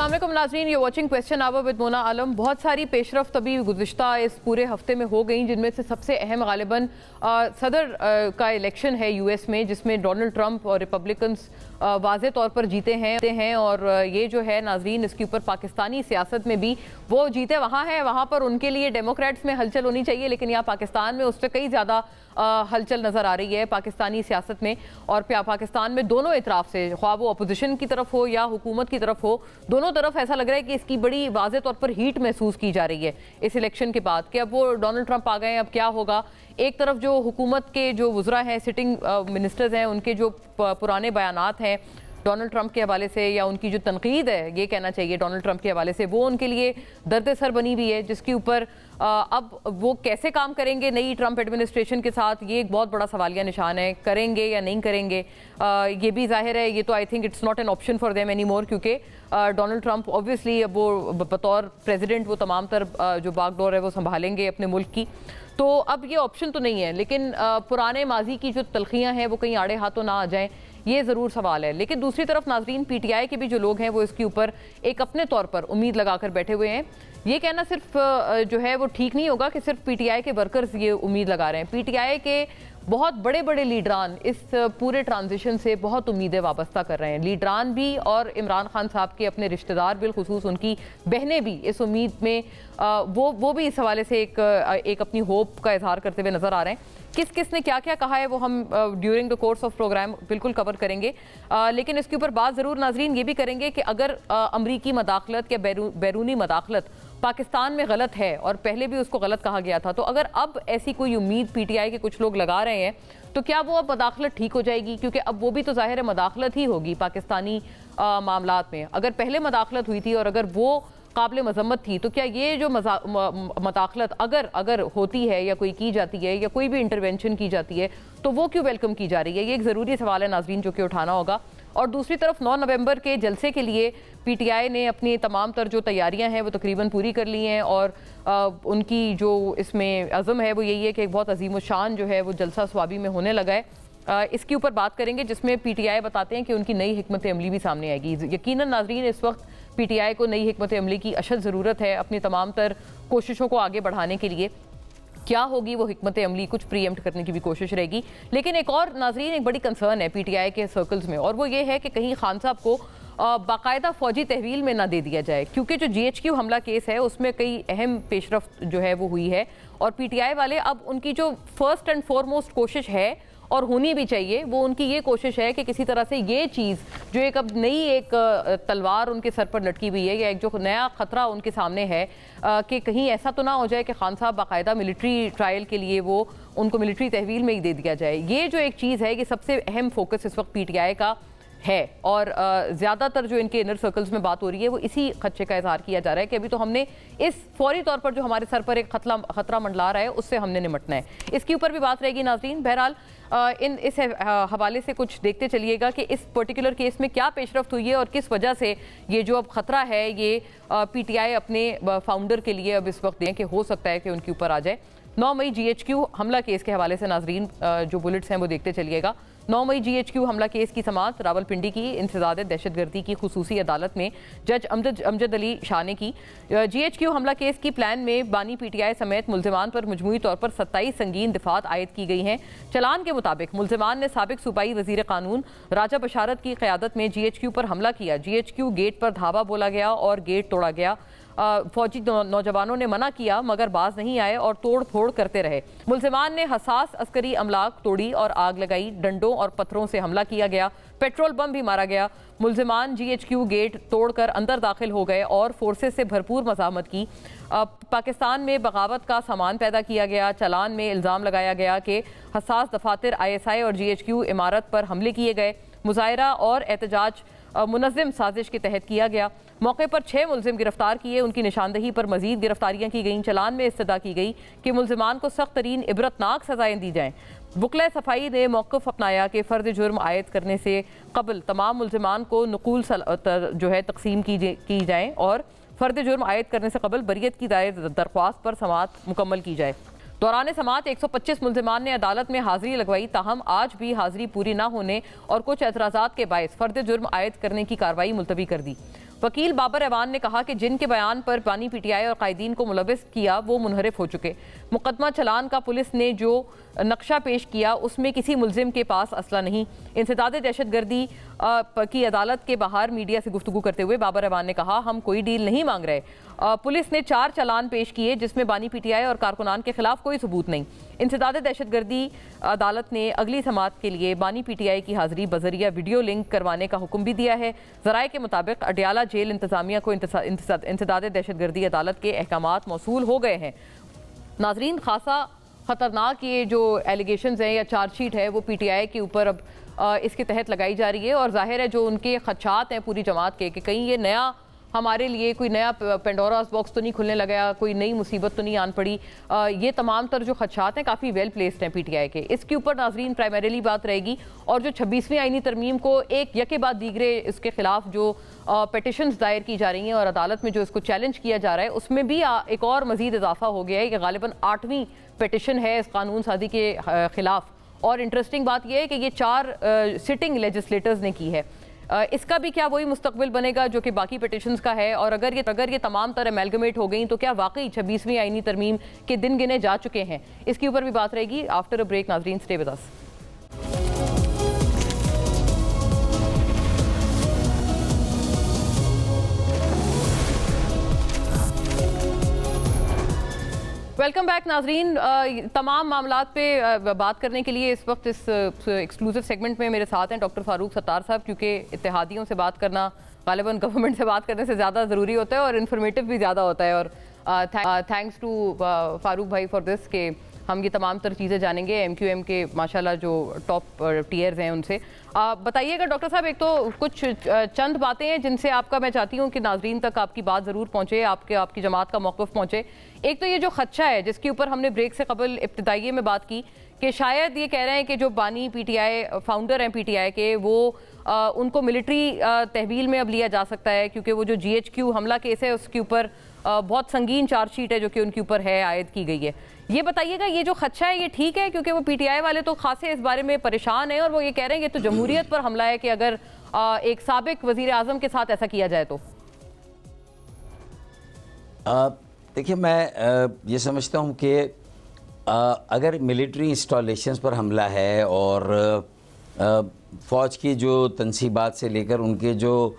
अस्सलाम वालेकुम नाज़रीन, you watching question hour with Mona Alam. बहुत सारी पेशरफ्त अभी गुज़िश्ता इस पूरे हफ्ते में हो गई, जिनमें से सबसे अहम गालिबन सदर का इलेक्शन है यूएस में, जिसमें डोनाल्ड ट्रंप और रिपब्लिकन्स वाज़े तौर पर जीते हैं। और ये जो है नाज़रीन, इसके ऊपर पाकिस्तानी सियासत में भी वो जीते वहाँ हैं, वहाँ पर उनके लिए डेमोक्रेट्स में हलचल होनी चाहिए, लेकिन यहाँ पाकिस्तान में उससे कई ज़्यादा हलचल नज़र आ रही है पाकिस्तानी सियासत में। और पाकिस्तान में दोनों इतराफ़ से, ख्वाह वो अपोजिशन की तरफ हो या हुकूमत की तरफ हो, दोनों तरफ ऐसा लग रहा है कि इसकी बड़ी वाज़े तौर पर हीट महसूस की जा रही है इस इलेक्शन के बाद कि अब वो डोनाल्ड ट्रंप आ गए, अब क्या होगा। एक तरफ जो हुकूमत के जो वज़रा हैं, सिटिंग मिनिस्टर्स हैं, उनके जो पुराने बयानात हैं डोनाल्ड ट्रंप के हवाले से, या उनकी जो तनकीद है ये कहना चाहिए डोनाल्ड ट्रंप के हवाले से, वो उनके लिए दर्द सर बनी हुई है, जिसके ऊपर अब वो कैसे काम करेंगे नई ट्रंप एडमिनिस्ट्रेशन के साथ, ये एक बहुत बड़ा सवालिया निशान है। करेंगे या नहीं करेंगे ये भी जाहिर है, ये तो I think it's not an option for them any more, क्योंकि डोनाल्ड ट्रंप ऑब्वियसली अब वो बतौर प्रेसिडेंट वो तमाम तर जो बागडोर है वो संभालेंगे अपने मुल्क की, तो अब ये ऑप्शन तो नहीं है। लेकिन पुराने माजी की जो तलखियाँ हैं वो कहीं आड़े हाथों ना आ जाएँ, ये ज़रूर सवाल है। लेकिन दूसरी तरफ नाज़रीन, पीटीआई के भी जो लोग हैं वो इसके ऊपर एक अपने तौर पर उम्मीद लगाकर बैठे हुए हैं। ये कहना सिर्फ जो है वो ठीक नहीं होगा कि सिर्फ पीटीआई के वर्कर्स ये उम्मीद लगा रहे हैं। पीटीआई के बहुत बड़े बड़े लीडरान इस पूरे ट्रांजिशन से बहुत उम्मीदें वाबस्ता कर रहे हैं, लीडरान भी और इमरान खान साहब के अपने रिश्तेदार, बिलखुसूस उनकी बहनें भी इस उम्मीद में वो भी इस हवाले से एक अपनी होप का इजहार करते हुए नज़र आ रहे हैं। किस किस ने क्या क्या कहा है वो हम during the course of program बिल्कुल कवर करेंगे, लेकिन इसके ऊपर बात ज़रूर नाजरीन ये भी करेंगे कि अगर अमरीकी मदाखलत या बैरूनी मदाखलत पाकिस्तान में गलत है, और पहले भी उसको गलत कहा गया था, तो अगर अब ऐसी कोई उम्मीद पीटीआई के कुछ लोग लगा रहे हैं, तो क्या वो अब मदाखलत ठीक हो जाएगी? क्योंकि अब वो भी तो जाहिर है मदाखलत ही होगी पाकिस्तानी मामलात में। अगर पहले मदाखलत हुई थी और अगर वो काबिल मजम्मत थी, तो क्या ये जो मदाखलत अगर होती है या कोई की जाती है या कोई भी इंटरवेंशन की जाती है, तो वो क्यों वेलकम की जा रही है? ये एक ज़रूरी सवाल है नाजरीन जो कि उठाना होगा। और दूसरी तरफ 9 नवंबर के जलसे के लिए पीटीआई ने अपनी तमाम तर जो तैयारियां हैं वो तकरीबन पूरी कर ली हैं, और उनकी जो इसमें अज़म है वो यही है कि एक बहुत अजीम शान जो है वो जलसा स्वाबी में होने लगा है। इसके ऊपर बात करेंगे, जिसमें पीटीआई बताते हैं कि उनकी नई हिकमत अमली भी सामने आएगी। यकीनन नाजरीन, इस वक्त पीटीआई को नई हिकमत अमली की अशद ज़रूरत है अपनी तमाम तर कोशिशों को आगे बढ़ाने के लिए। क्या होगी वो हिकमत अमली, कुछ प्रीएम्प्ट करने की भी कोशिश रहेगी। लेकिन एक और नाजरीन, एक बड़ी कंसर्न है पीटीआई के सर्कल्स में, और वो ये है कि कहीं खान साहब को बाकायदा फौजी तहवील में ना दे दिया जाए, क्योंकि जो GHQ हमला केस है उसमें कई अहम पेशरफ्त जो है वो हुई है, और पीटीआई वाले अब उनकी जो फर्स्ट एंड फॉरमोस्ट कोशिश है और होनी भी चाहिए, वो उनकी ये कोशिश है कि किसी तरह से ये चीज़ जो एक अब नई एक तलवार उनके सर पर लटकी हुई है, या एक जो नया ख़तरा उनके सामने है कि कहीं ऐसा तो ना हो जाए कि खान साहब बाकायदा मिलिट्री ट्रायल के लिए वो उनको मिलिट्री तहवील में ही दे दिया जाए। ये जो एक चीज़ है, ये सबसे अहम फोकस इस वक्त पीटीआई का है, और ज़्यादातर जो इनके इनर सर्कल्स में बात हो रही है वो इसी खदशे का इजहार किया जा रहा है कि अभी तो हमने इस फौरी तौर पर जो हमारे सर पर एक खतरा मंडला रहा है उससे हमने निपटना है। इसके ऊपर भी बात रहेगी नाजरीन। बहरहाल इस हवाले से कुछ देखते चलिएगा कि इस पर्टिकुलर केस में क्या पेशरफ्त हुई है और किस वजह से ये जो अब ख़तरा है ये पीटीआई अपने फाउंडर के लिए अब इस वक्त दें कि हो सकता है कि उनके ऊपर आ जाए। 9 मई GHQ हमला केस के हवाले से नाजरीन जो बुलेट्स हैं वो देखते चलिएगा। 9 मई GHQ हमला केस की समाअत रावलपिंडी की इंसदाद दहशतगर्दी की खुसूसी अदालत में जज अमजद अली शाह ने की। GHQ हमला केस की प्लान में बानी पीटीआई समेत मुल्जिमान पर मजमूई तौर पर 27 संगीन दिफात आयद की गई हैं। चलान के मुताबिक मुल्जिमान ने साबिक सूबाई वजीर कानून राजा बशारत की क़यादत में GHQ पर हमला किया। GHQ गेट पर धावा बोला गया और गेट तोड़ा गया। फौजी नौजवानों ने मना किया मगर बाज नहीं आए और तोड़ फोड़ करते रहे। मुल्जिमान ने हसास अस्करी अमलाक तोड़ी और आग लगाई। डंडों और पत्थरों से हमला किया गया। पेट्रोल बम भी मारा गया। मुल्जिमान GHQ गेट तोड़कर अंदर दाखिल हो गए और फोर्सेस से भरपूर मज़ाहमत की। पाकिस्तान में बगावत का सामान पैदा किया गया। चलान में इल्ज़ाम लगाया गया कि हसास दफातर ISI और GHQ इमारत पर हमले किए गए। मुजाहरा और एहतजाज मुनज़्ज़म साजिश के तहत किया गया। मौके पर 6 मुल्जिम गिरफ्तार किए। उनकी निशानदही पर मजीद गिरफ्तारियाँ की गईं। चलान में इस्तदा की गई कि मुल्जिमान को सख्त तरीन इबरतनाक सजाएँ दी जाएँ। वकला सफाई ने मौक़िफ़ अपनाया कि फ़र्द जुर्म आयद करने से कबल तमाम मुल्जिमान को नकूल जो है तकसीम की जाएँ, और फ़र्द जुर्म आयद करने से कबल बरियत की दायर दरख्वास्त पर समाअत मुकम्मल की जाए। दौरान समाअत 125 मुल्जिमान ने अदालत में हाजिरी लगवाई, ताहम आज भी हाजिरी पूरी न होने और कुछ एतराज़ात के बायस फ़र्द जुर्म आयद करने की कार्रवाई मुलतवी कर दी। वकील बाबर ऐवान ने कहा कि जिनके बयान पर बानी पीटीआई और कायदीन को मुलविस किया वो मुनहरिफ हो चुके। मुकदमा चलान का पुलिस ने जो नक्शा पेश किया उसमें किसी मुलजिम के पास असला नहीं। इंसदाद दहशतगर्दी की अदालत के बाहर मीडिया से गुफ्तगू करते हुए बाबर ऐवान ने कहा, हम कोई डील नहीं मांग रहे। पुलिस ने 4 चालान पेश किए जिसमें बानी पीटीआई और कारकुनान के खिलाफ कोई सबूत नहीं। इंसदाद दहशतगर्दी अदालत ने अगली समात के लिए बानी पीटीआई की हाजिरी बजरिया वीडियो लिंक करवाने का हुक्म भी दिया है। ज़राए के मुताबिक अडियाला जेल इंतजामिया को इंसदाद दहशतगर्दी अदालत के अहकामात मौसूल हो गए हैं। नाजरीन, खासा ख़तरनाक ये जो एलिगेशंस हैं या चार्जशीट है वो पीटीआई के ऊपर अब इसके तहत लगाई जा रही है और जाहिर है जो उनके खदशात हैं पूरी जमात के कि कहीं ये नया हमारे लिए कोई नया पेंडोरास बॉक्स तो नहीं खुलने लगा, कोई नई मुसीबत तो नहीं आन पड़ी। ये तमाम तर जो खदशात हैं काफ़ी वेल प्लेस्ड हैं पीटीआई के। इसके ऊपर नाजरीन प्राइमरीली बात रहेगी और जो 26वीं आईनी तरमीम को एक यके बाद दीगरे इसके खिलाफ जो पिटिशंस दायर की जा रही हैं और अदालत में जो इसको चैलेंज किया जा रहा है उसमें भी एक और मजीद इजाफा हो गया है कि गालिबन 8वीं पिटिशन है इस कानून साजी के खिलाफ। और इंटरेस्टिंग बात यह है कि ये 4 सिटिंग लेजिस्लेटर्स ने की है। इसका भी क्या वही मुस्तकबिल बनेगा जो कि बाकी पिटिशंस का है? और अगर ये तमाम तरह एमलगमेट हो गई तो क्या वाकई 26वीं आईनी तरमीम के दिन गिने जा चुके हैं? इसके ऊपर भी बात रहेगी आफ्टर अ ब्रेक। नाजरीन, stay with us. Welcome back नाजरीन। तमाम मामलात पे बात करने के लिए इस वक्त इस एक्सक्लूसिव सेगमेंट में मेरे साथ हैं डॉक्टर फारूक सत्तार साहब, क्योंकि इत्तेहादियों से बात करना गालिबन गवर्नमेंट से बात करने से ज़्यादा ज़रूरी होता है और इन्फॉर्मेटिव भी ज़्यादा होता है। और थैंक्स टू फारूक भाई फॉर दिस कि हम ये तमाम तर चीज़ें जानेंगे MQM के माशाल्लाह जो टॉप टीयर्स हैं उनसे। बताइएगा डॉक्टर साहब, एक तो कुछ चंद बातें हैं जिनसे आपका मैं चाहती हूँ कि नाजरीन तक आपकी बात ज़रूर पहुँचे, आपकी जमात का मौक़िफ़ पहुँचे। एक तो ये जो खदशा है जिसके ऊपर हमने ब्रेक से कबल इब्तिदाइये में बात की कि शायद ये कह रहे हैं कि जो बानी पीटीआई फाउंडर हैं पीटीआई के वो उनको मिलिट्री तहवील में अब लिया जा सकता है क्योंकि वो जो GHQ हमला केस है उसके ऊपर बहुत संगीन चार्जशीट है जो कि उनके ऊपर है, आयद की गई है। ये बताइएगा ये जो खदशा है ये ठीक है? क्योंकि वो पीटीआई वाले तो खासे इस बारे में परेशान हैं और वो ये कह रहे हैं कि तो जमहूरियत पर हमला है कि अगर एक साबिक वजीर आजम के साथ ऐसा किया जाए तो। देखिए, मैं ये समझता हूँ कि अगर मिलिट्री इंस्टॉलेशंस पर हमला है और फ़ौज की जो तनसीबात से लेकर उनके जो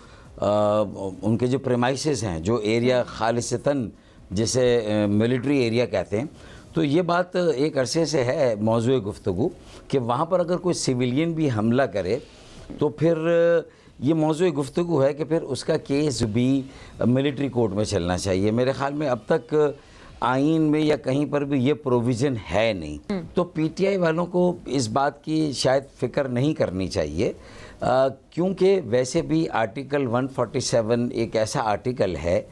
प्रेमाइसेस हैं, जो एरिया खालिसतन जिसे मिलिट्री एरिया कहते हैं, तो ये बात एक अरसे से है मौजूद गुफ्तगू कि वहाँ पर अगर कोई सिविलियन भी हमला करे तो फिर ये मौजूद गुफ्तगू है कि फिर उसका केस भी मिलिट्री कोर्ट में चलना चाहिए। मेरे ख्याल में अब तक आइन में या कहीं पर भी ये प्रोविज़न है नहीं। तो पीटीआई वालों को इस बात की शायद फ़िक्र नहीं करनी चाहिए क्योंकि वैसे भी आर्टिकल 147 एक ऐसा आर्टिकल है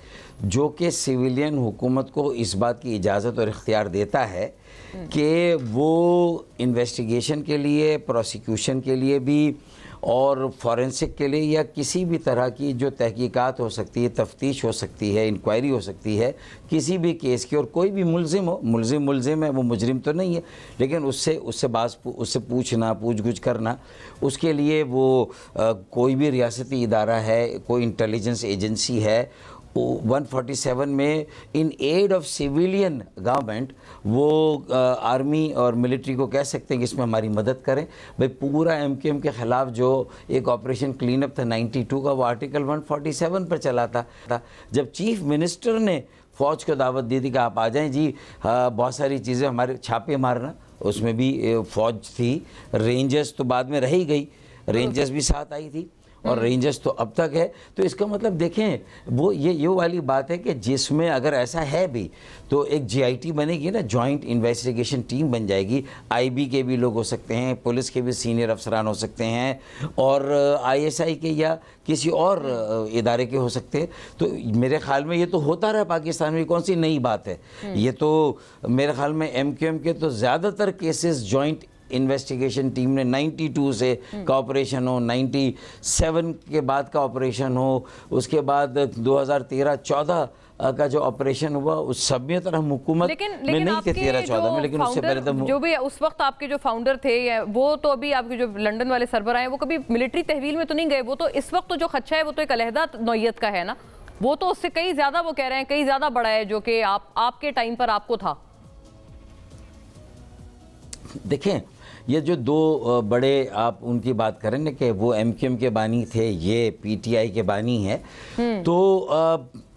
जो कि सिविलियन हुकूमत को इस बात की इजाज़त और इख्तियार देता है कि वो इन्वेस्टिगेशन के लिए, प्रोसिक्यूशन के लिए भी और फॉरेंसिक के लिए या किसी भी तरह की जो तहकीकात हो सकती है, तफ्तीश हो सकती है, इंक्वायरी हो सकती है किसी भी केस की, और कोई भी मुलजिम हो, मुलजिम है, वो मुजरिम तो नहीं है, लेकिन उससे पूछना, पूछ-गुछ करना, उसके लिए वो कोई भी रियासती इदारा है, कोई इंटेलिजेंस एजेंसी है, 147 में in aid of civilian government वो आर्मी और मिलिट्री को कह सकते हैं कि इसमें हमारी मदद करें। भाई पूरा MQM के ख़िलाफ़ जो एक ऑपरेशन क्लीन अप था 92 का, वो आर्टिकल 147 पर चला था। जब चीफ मिनिस्टर ने फ़ौज को दावत दी थी कि आप आ जाएं जी, बहुत सारी चीज़ें हमारे छापे मारना, उसमें भी फ़ौज थी, रेंजर्स तो बाद में रह ही गई, रेंजर्स भी साथ आई थी और रेंजर्स तो अब तक है। तो इसका मतलब देखें, वो ये वाली बात है कि जिसमें अगर ऐसा है भी तो एक GIT बनेगी ना, जॉइंट इन्वेस्टिगेशन टीम बन जाएगी। IB के भी लोग हो सकते हैं, पुलिस के भी सीनियर अफसरान हो सकते हैं और ISI के या किसी और इदारे के हो सकते हैं। तो मेरे ख्याल में ये तो होता रहा पाकिस्तान में, कौन सी नई बात है। ये तो मेरे ख्याल में MQM के तो ज़्यादातर केसेस जॉइंट इन्वेस्टिगेशन टीम ने 92 से का ऑपरेशन हो, 97 के बाद का ऑपरेशन हो, उसके बाद 2013-14 का जो ऑपरेशन हुआ उस सब में तरह हुकूमत में नहीं थे 13-14 में, लेकिन उससे पहले तो जो भी उस वक्त आपके जो फाउंडर थे वो तो अभी आपके जो लंदन वाले सरबराह हैं वो कभी मिलिट्री तहवील में तो नहीं गए। वो तो इस वक्त तो जो खदशा है वो तो एक अलहदा नौयत का है ना, वो तो उससे कई ज्यादा वो कह रहे हैं कई ज्यादा बड़ा है जो कि आपके टाइम पर आपको था। देखें ये जो दो बड़े आप उनकी बात करें ना कि वो MQM के बानी थे, ये PTI के बानी है, तो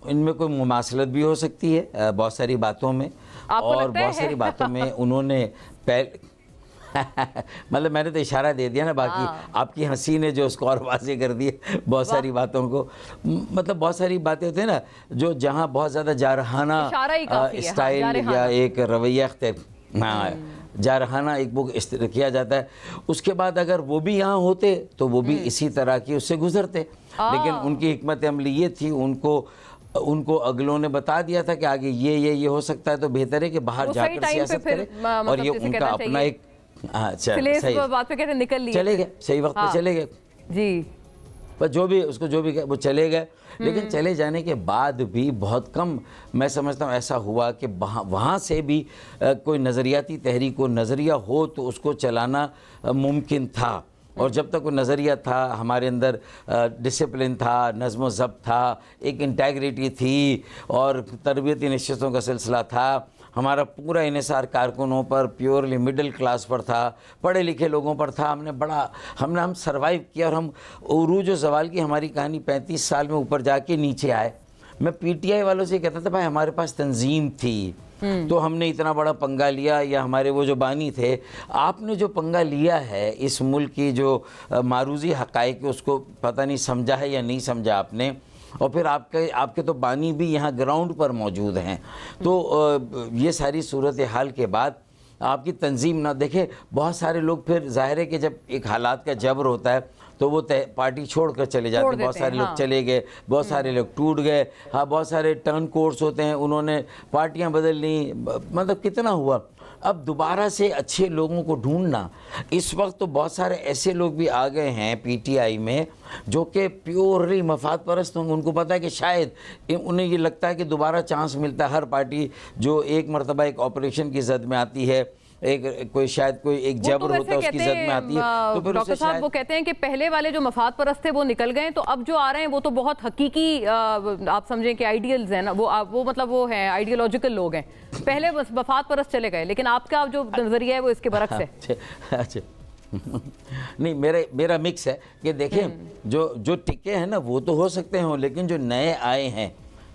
इनमें कोई मुमासलत भी हो सकती है बहुत सारी बातों में, और बहुत सारी बातों में उन्होंने मतलब मैंने तो इशारा दे दिया ना, बाकी आपकी हंसी ने जो उसको और वाज़ेह कर दी बहुत सारी बातों को। मतलब बहुत सारी बातें होती हैं ना जो जहाँ बहुत ज़्यादा जारहाना स्टाइल या एक रवैया जारहाना एक बुक किया जाता है, उसके बाद अगर वो भी यहाँ होते तो वो भी इसी तरह की उससे गुजरते। लेकिन उनकी हिकमत अमली ये थी, उनको अगलों ने बता दिया था कि आगे ये हो सकता है, तो बेहतर है कि बाहर जाकर सियासत करें। और ये उनका अपना एक सही बात पे कहते निकल लिए, चले गए, सही वक्त पे चले गए जी, पर जो भी वो चले गए। लेकिन चले जाने के बाद भी बहुत कम मैं समझता हूँ ऐसा हुआ कि वहाँ से भी कोई नज़रियाती तहरीक को नज़रिया हो तो उसको चलाना मुमकिन था। और जब तक वो नज़रिया था, हमारे अंदर डिसिप्लिन था, नज़्म व ज़ब्त था, एक इंटेग्रिटी थी और तरबियती नशिस्तों का सिलसिला था, हमारा पूरा इन्हिसार कारकुनों पर, प्योरली मिडिल क्लास पर था, पढ़े लिखे लोगों पर था। हम सर्वाइव किया और हम उरूज व ज़वाल की हमारी कहानी 35 साल में ऊपर जाके नीचे आए। मैं PTI वालों से कहता था भाई हमारे पास तंजीम थी तो हमने इतना बड़ा पंगा लिया, या हमारे वो जो बानी थे, आपने जो पंगा लिया है इस मुल्क की जो मारूजी हक़ाइक़ उसको पता नहीं समझा है या नहीं समझा आपने, और फिर आपके तो बानी भी यहाँ ग्राउंड पर मौजूद हैं। तो ये सारी सूरत हाल के बाद आपकी तंजीम ना देखे, बहुत सारे लोग फिर ज़ाहिर है कि जब एक हालात का जबर होता है तो वो पार्टी छोड़कर चले जाते हैं। बहुत सारे लोग चले गए, बहुत सारे लोग टूट गए, हाँ बहुत सारे टर्न कोर्स होते हैं, उन्होंने पार्टियां बदल ली, मतलब कितना हुआ। अब दोबारा से अच्छे लोगों को ढूंढना, इस वक्त तो बहुत सारे ऐसे लोग भी आ गए हैं PTI में जो कि प्योरली मफाद परस्त होंगे। उनको पता है कि शायद उन्हें ये लगता है कि दोबारा चांस मिलता है। हर पार्टी जो एक मरतबा एक ऑपरेशन की जद में आती है, शायद कोई एक जबर होता है उसकी जद में आती है, तो फिर डॉक्टर साहब वो कहते हैं कि पहले वाले जो मफाद परस्त थे वो निकल गए, तो अब जो आ रहे हैं वो तो बहुत हकीकी आप समझें कि आइडियल्स हैं ना, वो मतलब वो हैं आइडियोलॉजिकल लोग हैं। पहले बस मफाद परस्त चले गए, लेकिन आपका जो नजरिया है वो इसके बरक्स है। अच्छा नहीं, मेरा मिक्स है कि देखें जो टिके हैं ना वो तो हो सकते हैं, लेकिन जो नए आए हैं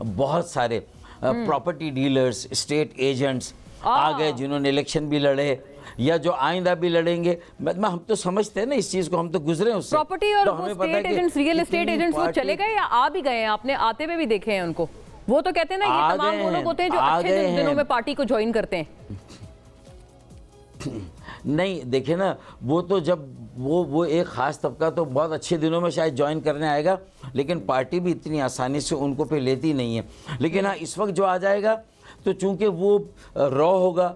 बहुत सारे प्रॉपर्टी डीलर्स, स्टेट एजेंट्स आ गए जिन्होंने इलेक्शन भी लड़े या जो आइंदा भी लड़ेंगे। हम तो समझते हैं ना इस चीज को, हम तो गुजरे उससे। प्रॉपर्टी और तो state agents, real estate agents वो चले गए या आ भी गए हैं? आपने आते हुए भी देखे हैं उनको? वो तो कहते हैं ना ये तमाम वो लोग होते हैं जो अच्छे दिनों में पार्टी को ज्वाइन करते हैं। नहीं देखे ना, वो तो जब वो एक ख़ास तबका तो बहुत अच्छे दिनों में शायद ज्वाइन करने आएगा, लेकिन पार्टी भी इतनी आसानी से उनको पे लेती नहीं है। लेकिन हाँ इस वक्त जो आ जाएगा तो चूंकि वो रॉ होगा,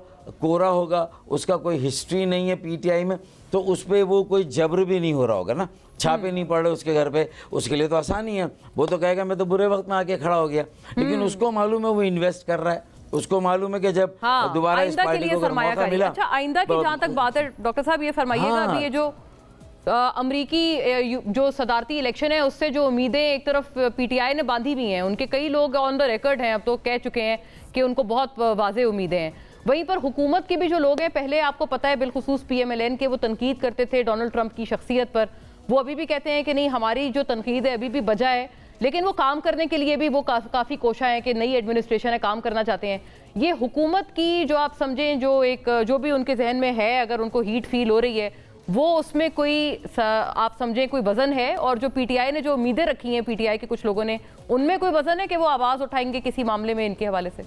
कोरा होगा, उसका कोई हिस्ट्री नहीं है PTI में, तो उस पर वो कोई जबर भी नहीं हो रहा होगा ना, छापे नहीं पड़ रहे उसके घर पे, उसके लिए तो आसानी है। वो तो कहेगा मैं तो बुरे वक्त में आके खड़ा हो गया, लेकिन उसको मालूम है वो इन्वेस्ट कर रहा है, उसको मालूम है कि जब दोबारा इस पार्टी को मौका मिला। अच्छा आइंदा की जहाँ तक बात है डॉक्टर साहब ये फरमाइएगा, अभी ये जो अमरीकी जो सदारती इलेक्शन है उससे जो उम्मीदें एक तरफ PTI ने बांधी हुई हैं, उनके कई लोग ऑन द रिकॉर्ड हैं, अब तो कह चुके हैं कि उनको बहुत वाज़ेह उम्मीदें हैं। वहीं पर हुकूमत के भी जो लोग हैं, पहले आपको पता है बिलखुसूस PMLN के वो तनकीद करते थे डोनाल्ड ट्रंप की शख्सियत पर, वो अभी भी कहते हैं कि नहीं हमारी जो तनकीद है अभी भी बजा है, लेकिन वो काम करने के लिए भी वो काफ़ी कोशा है कि नई एडमिनिस्ट्रेशन है, काम करना चाहते हैं। ये हुकूमत की जो आप समझें जो भी उनके जहन में है, अगर उनको हीट फील हो रही है, वो उसमें कोई आप समझें कोई वजन है? और जो PTI ने जो उम्मीदें रखी हैं PTI के कुछ लोगों ने, उनमें कोई वजन है कि वो आवाज़ उठाएंगे किसी मामले में इनके हवाले से?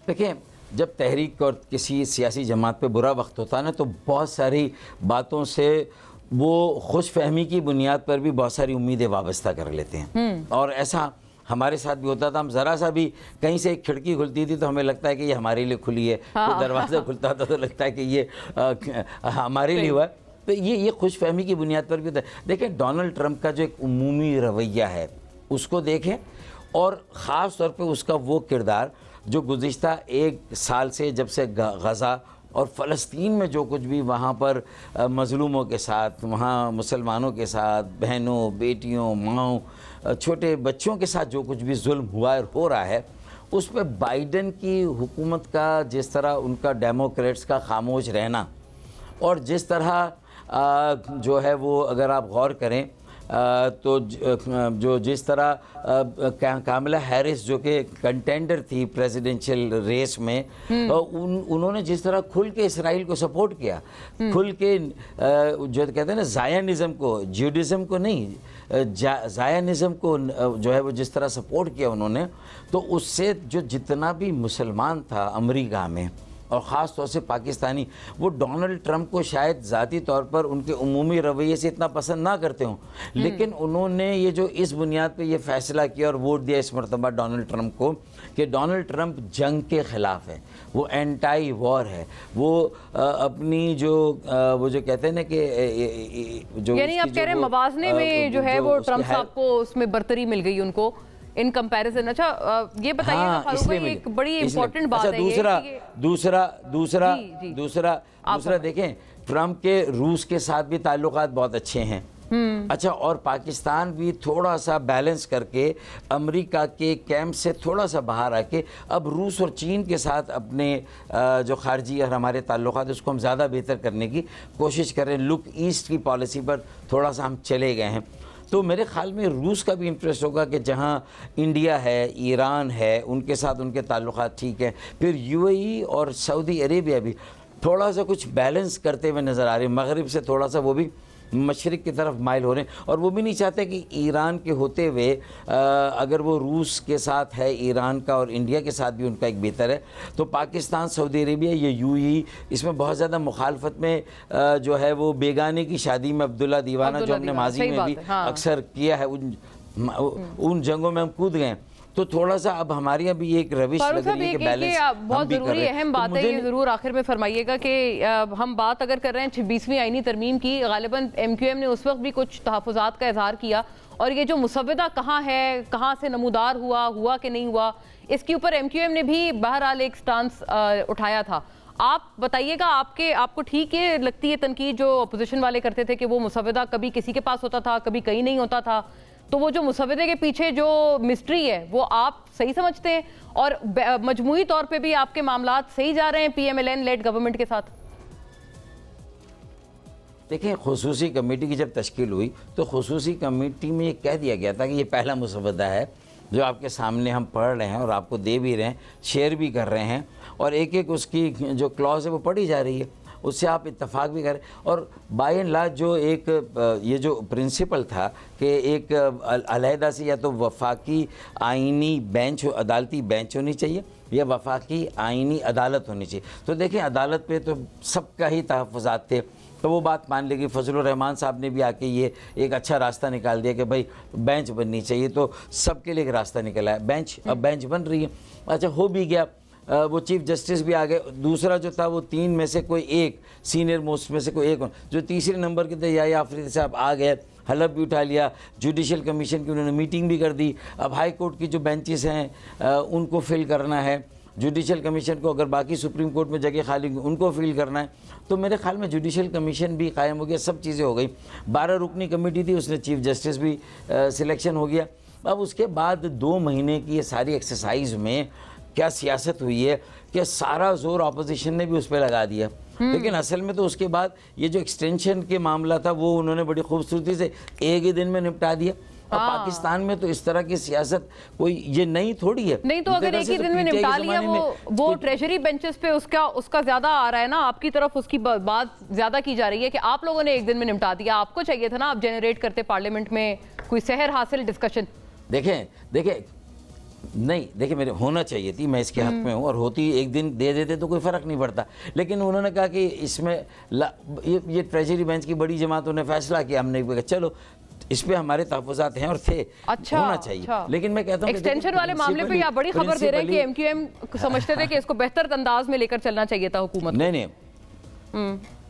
देखिए जब तहरीक और किसी सियासी जमात पे बुरा वक्त होता है ना, तो बहुत सारी बातों से वो खुश फहमी की बुनियाद पर भी बहुत सारी उम्मीदें वाबस्ता कर लेते हैं। और ऐसा हमारे साथ भी होता था, हम ज़रा सा भी कहीं से एक खिड़की खुलती थी तो हमें लगता है कि ये हमारे लिए खुली है, कोई दरवाज़ा खुलता था तो लगता है कि ये हमारे लिए हुआ है। तो ये खुशफहमी की बुनियाद पर भी होता है। देखें, डोनाल्ड ट्रंप का जो एक उमूमी रवैया है उसको देखें, और ख़ास तौर पे उसका वो किरदार जो गुज़िश्ता 1 साल से, जब से गज़ा और फ़लस्तीन में जो कुछ भी वहाँ पर मज़लूमों के साथ, वहाँ मुसलमानों के साथ, बहनों, बेटियों, माँओं, छोटे बच्चों के साथ जो कुछ भी जुल्म हुआ और हो रहा है, उस पर बाइडन की हुकूमत का जिस तरह उनका डेमोक्रेट्स का खामोश रहना, और जिस तरह जो है वो अगर आप गौर करें तो जो जिस तरह कामला हैरिस जो कि कंटेंडर थी प्रेसिडेंशियल रेस में, उन्होंने जिस तरह खुल के इसराइल को सपोर्ट किया, खुल के जो कहते हैं ना ज़ायनिज़म को, ज्यूडिज़म को नहीं, ज़ायनिज़म को जो है वो जिस तरह सपोर्ट किया उन्होंने, तो उससे जो जितना भी मुसलमान था अमेरिका में और ख़ास तौर से पाकिस्तानी, वो डोनाल्ड ट्रंप को शायद ज़ाती तौर पर उनके उमूमी रवैये से इतना पसंद ना करते हों, लेकिन उन्होंने ये जो इस बुनियाद पे ये फ़ैसला किया और वोट दिया इस मरतबा डोनाल्ड ट्रंप को कि डोनाल्ड ट्रंप जंग के ख़िलाफ़ है, वो एंटाई वॉर है, वो अपनी जो वो जो कहते हैं ना कि जो यानी आप कह रहे हैं मवाज़ने में जो है वो ट्रंप साहब को उसमें बर्तरी मिल गई उनको इन कंपैरिजन। अच्छा ये बताइए, हाँ, एक बड़ी इंपॉर्टेंट बात है। दूसरा देखें, ट्रंप के रूस के साथ भी ताल्लुकात बहुत अच्छे हैं। अच्छा, और पाकिस्तान भी थोड़ा सा बैलेंस करके अमेरिका के कैंप से थोड़ा सा बाहर आके अब रूस और चीन के साथ अपने जो खारजी और हमारे ताल्लुकात उसको हम ज़्यादा बेहतर करने की कोशिश करें, लुक ईस्ट की पॉलिसी पर थोड़ा सा हम चले गए हैं। तो मेरे ख्याल में रूस का भी इंटरेस्ट होगा कि जहाँ इंडिया है, ईरान है, उनके साथ उनके ताल्लुकात ठीक हैं, फिर यूएई और सऊदी अरेबिया भी थोड़ा सा कुछ बैलेंस करते हुए नज़र आ रहे हैं, मगरिब से थोड़ा सा वो भी मशरिक की तरफ माइल हो रहे हैं, और वो भी नहीं चाहते कि ईरान के होते हुए अगर वो रूस के साथ है, ईरान का और इंडिया के साथ भी उनका एक बेहतर है, तो पाकिस्तान, सऊदी अरेबिया, ये यूएई इसमें बहुत ज़्यादा मुखालफत में जो है वो बेगाने की शादी में अब्दुल्ला दीवाना जो हमने माजी में भी अक्सर किया है, उन जंगों में हम कूद गए। तो थोड़ा सा अब हमारी अभी एक रविश लग रही है कि बैलेंस बहुत ज़रूरी अहम बात है, ये ज़रूर आखिर में फरमाइएगा कि हम बात अगर कर रहे हैं 26वीं आईनी तरमीम की, गालिबन एमक्यूएम ने उस वक्त भी कुछ तहफ़्फ़ुज़ात का इजहार किया, और ये जो मुसव्वदा कहाँ है, कहाँ से नमूदार हुआ कि नहीं हुआ, इसके ऊपर एमक्यूएम ने भी बहरहाल एक स्टांस उठाया था। आप बताइएगा, आपको ठीक है लगती है तनकीद जो अपोजिशन वाले करते थे कि वो मुसव्वदा कभी किसी के पास होता था, कभी कहीं नहीं होता था, तो वो जो मुसव्वदे के पीछे जो मिस्ट्री है वो आप सही समझते हैं, और मजमूई तौर पे भी आपके मामलात सही जा रहे हैं पीएमएलएन लेड गवर्नमेंट के साथ? देखिए, खुसूसी कमेटी की जब तश्कील हुई तो खुसूसी कमेटी में ये कह दिया गया था कि ये पहला मुसव्वदा है जो आपके सामने हम पढ़ रहे हैं और आपको दे भी रहे हैं, शेयर भी कर रहे हैं, और एक एक उसकी जो क्लॉज है वो पढ़ी जा रही है, उससे आप इत्तफाक भी करें। और बाय एंड लार्ज जो एक ये जो प्रिंसिपल था कि एक अलहदा से या तो वफाकी आइनी बेंच, अदालती बेंच होनी चाहिए या वफाकी आइनी अदालत होनी चाहिए। तो देखें, अदालत पे तो सबका ही तहफ़्फ़ुज़ात थे, तो वो बात मान लेगी। फजलुर रहमान साहब ने भी आके ये एक अच्छा रास्ता निकाल दिया कि भाई बेंच बननी चाहिए, तो सबके लिए एक रास्ता निकला है, बेंच, अब बेंच बन रही है। अच्छा, हो भी गया, वो चीफ जस्टिस भी आ गए। दूसरा जो था वो 3 में से कोई एक, सीनियर मोस्ट में से कोई एक, जो तीसरे नंबर के थे या आफरीदी साहब आ गए, हलफ भी उठा लिया, जुडिशल कमीशन की उन्होंने मीटिंग भी कर दी। अब हाई कोर्ट की जो बेंचेस हैं उनको फिल करना है, जुडिशल कमीशन को अगर बाकी सुप्रीम कोर्ट में जगह खाली उनको फिल करना है, तो मेरे ख्याल में जुडिशल कमीशन भी कायम हो गया, सब चीज़ें हो गई। 12 रुकनी कमेटी थी, उसने चीफ जस्टिस भी सिलेक्शन हो गया। अब उसके बाद 2 महीने की ये सारी एक्सरसाइज में क्या सियासत हुई है कि सारा जोर अपोजिशन ने भी उस पर लगा दिया, लेकिन असल में तो उसके बाद ये जो एक्सटेंशन के मामला था वो उन्होंने बड़ी खूबसूरती से एक ही दिन में निपटा दिया। अब पाकिस्तान में तो इस तरह की सियासत कोई ये नई थोड़ी है, नहीं तो अगर एक ही दिन में निपटा लिया वो ट्रेजरी बेंचेस पे उसका ज्यादा आ रहा है ना, आपकी तरफ उसकी बात ज्यादा की जा रही है कि आप लोगों ने एक दिन में निपटा दिया। आपको चाहिए था ना, आप जनरेट करते पार्लियामेंट में कोई सहर हासिल डिस्कशन। देखें नहीं, देखिए मेरे होना चाहिए थी, मैं इसके हक में हूँ, और होती एक दिन दे देते तो कोई फ़र्क नहीं पड़ता, लेकिन उन्होंने कहा कि इसमें ये ट्रेजरी बेंच की बड़ी जमातों ने फैसला किया, हमने कहा चलो इस पे हमारे तहफ़्फ़ुज़ात हैं और थे, होना चाहिए। लेकिन मैं कहता हूं एक्सटेंशन वाले मामले पे आप बड़ी खबर दे रहे हैं कि एमक्यूएम समझते थे कि इसको बेहतर अंदाज में लेकर चलना चाहिए था हुकूमत। नहीं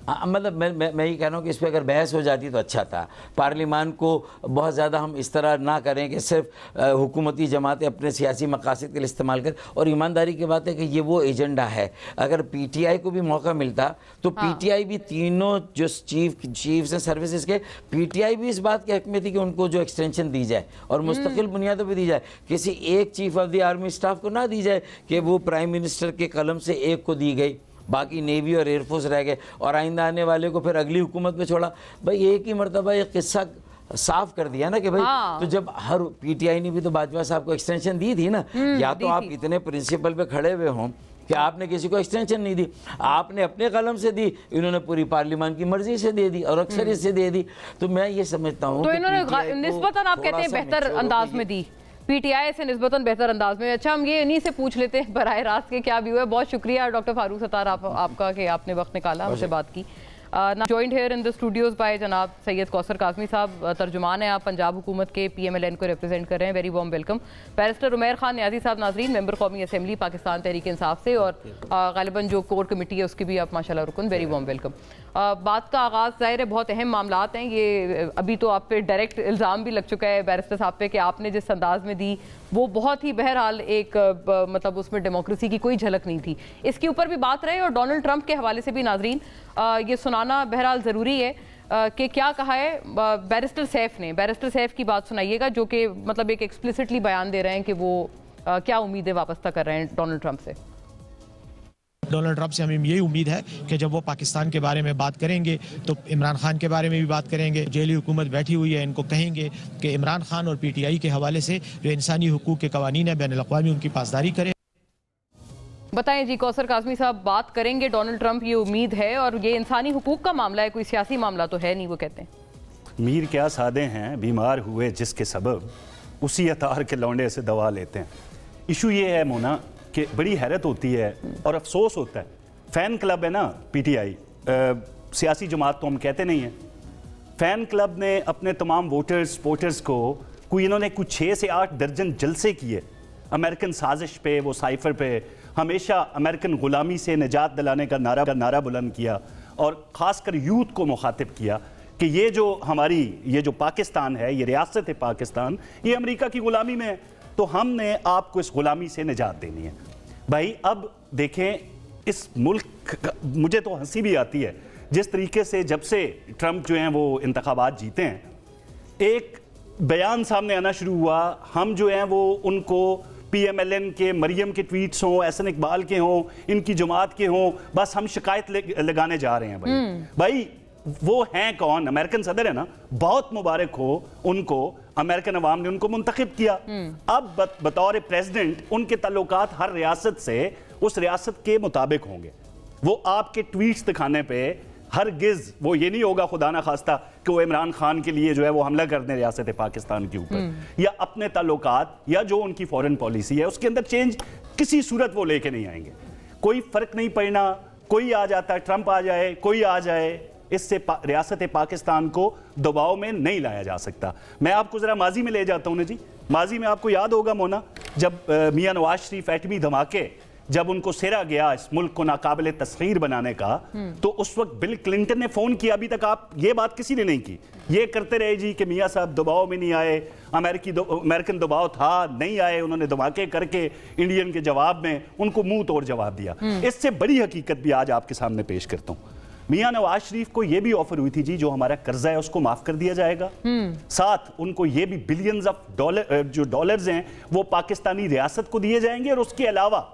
मतलब मैं ये कह रहा हूँ कि इस पर अगर बहस हो जाती तो अच्छा था। पार्लियामान को बहुत ज़्यादा हम इस तरह ना करें कि सिर्फ हुकूमती जमातें अपने सियासी मकासद के लिए इस्तेमाल करें। और ईमानदारी की बात है कि ये वो एजेंडा है। अगर पीटीआई को भी मौका मिलता तो पीटीआई भी तीनों जो चीफ्स हैं सर्विसेज के, पीटीआई भी इस बात के हक में थी कि उनको जो एक्सटेंशन दी जाए और मुस्तकिल बुनियादों पर दी जाए। किसी एक chief of the army staff को ना दी जाए कि वो प्राइम मिनिस्टर के कलम से एक को दी गई, बाकी नेवी और एयरफोर्स रह गए और आइंदा आने वाले को फिर अगली हुकूमत में छोड़ा। भाई एक ही मरतबा ये किस्सा साफ कर दिया ना कि भाई तो जब हर पीटीआई ने भी तो बाजवा साहब को एक्सटेंशन दी थी ना। या तो आप इतने प्रिंसिपल पे खड़े हुए हों कि आपने किसी को एक्सटेंशन नहीं दी, आपने अपने कलम से दी, इन्होंने पूरी पार्लियामान की मर्जी से दे दी और अक्सरियत से दे दी। तो मैं ये समझता हूँ तो इन्होंने निस्बतन आप कहते हैं बेहतर अंदाज में दी, पीटीआई से निस्बतन बेहतर अंदाज में। अच्छा, हम ये इन्हीं से पूछ लेते हैं बराह रास्त के क्या व्यू है। बहुत शुक्रिया डॉक्टर फारूक सत्तार आपका कि आपने वक्त निकाला हमसे बात की। Joined here in the studios by जनाब सैयद कौसर काज़मी साहब, तर्जुमान हैं आप, पंजाब हुकूमत के पीएमएलएन को रिप्रेजेंट कर रहे हैं, very warm welcome. Barrister Umair Khan Niazi साहब नाजरीन, मेंबर कौमी असेंबली पाकिस्तान तहरीक इंसाफ से और गालिबन जो कोर कमेटी है उसकी भी आप माशाल्लाह रुकन, वेरी वार्म वेलकम। बात का आगाज़ जाहिर है बहुत अहम मामलात हैं ये। अभी तो आप पे डायरेक्ट इल्ज़ाम भी लग चुका है बैरिस्टर साहब पे कि आपने जिस अंदाज में दी वो बहुत ही बहरहाल एक मतलब उसमें डेमोक्रेसी की कोई झलक नहीं थी। इसके ऊपर भी बात रहे और डोनाल्ड ट्रंप के हवाले से भी नाजरीन ये सुनाना बहरहाल ज़रूरी है कि क्या कहा है बैरिस्टर सैफ ने। बैरिस्टर सैफ की बात सुनाइएगा जो कि मतलब एक एक्सप्लिसिटली बयान दे रहे हैं कि वो क्या उम्मीदें वाबस्ता कर रहे हैं डोनाल्ड ट्रंप से। डोनाल्ड ट्रंप से हमें यही उम्मीद है कि जब वो पाकिस्तान के बारे में बात करेंगे तो इमरान खान के बारे में भी बात करेंगे। जेली हुकूमत बैठी हुई है, इनको कहेंगे कि इमरान खान और पीटीआई के हवाले से जो इंसानी हुकूक के कवानीन है बैनुल-अक़वामी उनकी पासदारी करें। बताएं जी कौसर काज़मी साहब, बात करेंगे डोनाल्ड ट्रंप, ये उम्मीद है। और ये इंसानी हुकूक का मामला है, कोई सियासी मामला तो है नहीं, वो कहते हैं। मीर क्या सादे हैं, बीमार हुए जिसके सबब उसी अतार के लौंडे से दवा लेते हैं। इशू ये है मोना कि बड़ी हैरत होती है और अफसोस होता है। फ़ैन क्लब है ना पीटीआई, सियासी जमात तो हम कहते नहीं हैं। फ़ैन क्लब ने अपने तमाम वोटर्स सपोर्टर्स को इन्होंने कुछ 6 से 8 दर्जन जलसे किए अमेरिकन साजिश पे, वो साइफर पे, हमेशा अमेरिकन ग़ुलामी से निजात दिलाने का नारा बुलंद किया और ख़ासकर यूथ को मुखातिब किया कि ये जो हमारी ये जो पाकिस्तान है, ये रियासत है पाकिस्तान, ये अमेरिका की ग़ुलामी में है, तो हमने आपको इस ग़ुलामी से निजात देनी है। भाई अब देखें इस मुल्क, मुझे तो हंसी भी आती है जिस तरीके से जब से ट्रंप जो हैं वो इंतखाबात जीते हैं, एक बयान सामने आना शुरू हुआ, हम जो हैं वो उनको पीएमएलएन के मरियम के ट्वीट्स हों, एहसन इकबाल के हों, इनकी जमात के हों, बस हम शिकायत लगाने जा रहे हैं। भाई वो हैं कौन? अमेरिकन सदर है ना, बहुत मुबारक हो उनको, अमेरिकन अवाम ने उनको मुंतखब किया। अब बतौर प्रेसिडेंट उनके ताल्लुकात हर रियासत से उस रियासत के मुताबिक होंगे। वो आपके ट्वीट्स दिखाने पे हरगिज वो ये नहीं होगा खुदा ना खास्ता कि वो इमरान खान के लिए जो है वो हमला कर दें रियासत पाकिस्तान के ऊपर, या अपने ताल्लुकात या जो उनकी फॉरेन पॉलिसी है उसके अंदर चेंज किसी सूरत वो लेके नहीं आएंगे। कोई फर्क नहीं पड़ना, कोई आ जाता है, ट्रंप आ जाए, कोई आ जाए, इससे रियासत पाकिस्तान को दबाव में नहीं लाया जा सकता। मैं आपको जरा माजी में ले जाता हूँ ना जी। माजी में आपको याद होगा मोना, जब मियां नवाज शरीफ एटमी धमाके जब उनको सेरा गया इस मुल्क को नाकाबिले तस्खीर बनाने का, तो उस वक्त बिल क्लिंटन ने फोन किया। अभी तक आप ये बात किसी ने नहीं की, ये करते रहे जी कि मियां साहब दबाव में नहीं आए, अमेरिकन दबाव था, नहीं आए, उन्होंने धमाके करके इंडियन के जवाब में उनको मुंह तोड़ जवाब दिया। इससे बड़ी हकीकत भी आज आपके सामने पेश करता हूं। मियां नवाज शरीफ को यह भी ऑफर हुई थी जी, जो हमारा कर्जा है उसको माफ कर दिया जाएगा, साथ उनको ये भी बिलियंस ऑफ डॉलर जो डॉलर्स हैं वो पाकिस्तानी रियासत को दिए जाएंगे, और उसके अलावा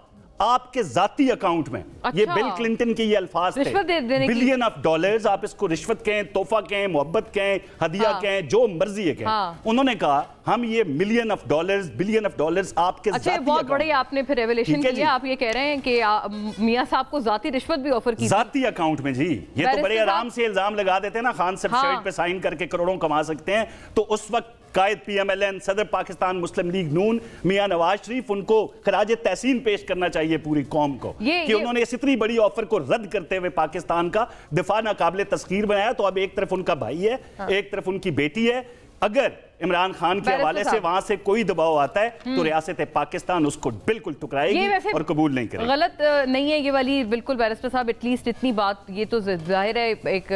आपके जाती अकाउंट में, अच्छा, ये बिल क्लिंटन के ये अल्फाज थे, बिलियन ऑफ डॉलर्स, आप इसको रिश्वत कहें, तोहफा कहें, मोहब्बत कहें, हदिया कहें, जो मर्जी है कहें, उन्होंने कहा हम ये बिलियन ऑफ डॉलर्स आपके अच्छा, बहुत बड़ी आपने फिर रेवलेशन की है। आप ये कह रहे हैं कि मियां साहब को जाती रिश्वत भी ऑफर की जाती अकाउंट में जी। ये तो बड़े आराम से इल्जाम लगा देते हैं ना, खान साहब शर्ट पे साइन करके करोड़ों कमा सकते हैं। तो उस वक्त कायद पीएमएलएन, सदर पाकिस्तान मुस्लिम लीग नून मियां नवाज शरीफ, उनको खराज तहसीन पेश करना चाहिए पूरी कौम को कि उन्होंने इस इतनी बड़ी ऑफर को रद्द करते हुए पाकिस्तान का दिफा नाकाबिले तस्खीर बनाया। तो अब एक तरफ उनका भाई है, एक तरफ उनकी बेटी है, अगर इमरान खान के हवाले से वहां से कोई दबाव आता है तो रियासत पाकिस्तान उसको बिल्कुल टुकराएगी और कबूल नहीं करेगी। गलत नहीं है ये वाली, बिल्कुल बैरिस्टर साहब, एटलीस्ट इतनी बात ये तो जाहिर है एक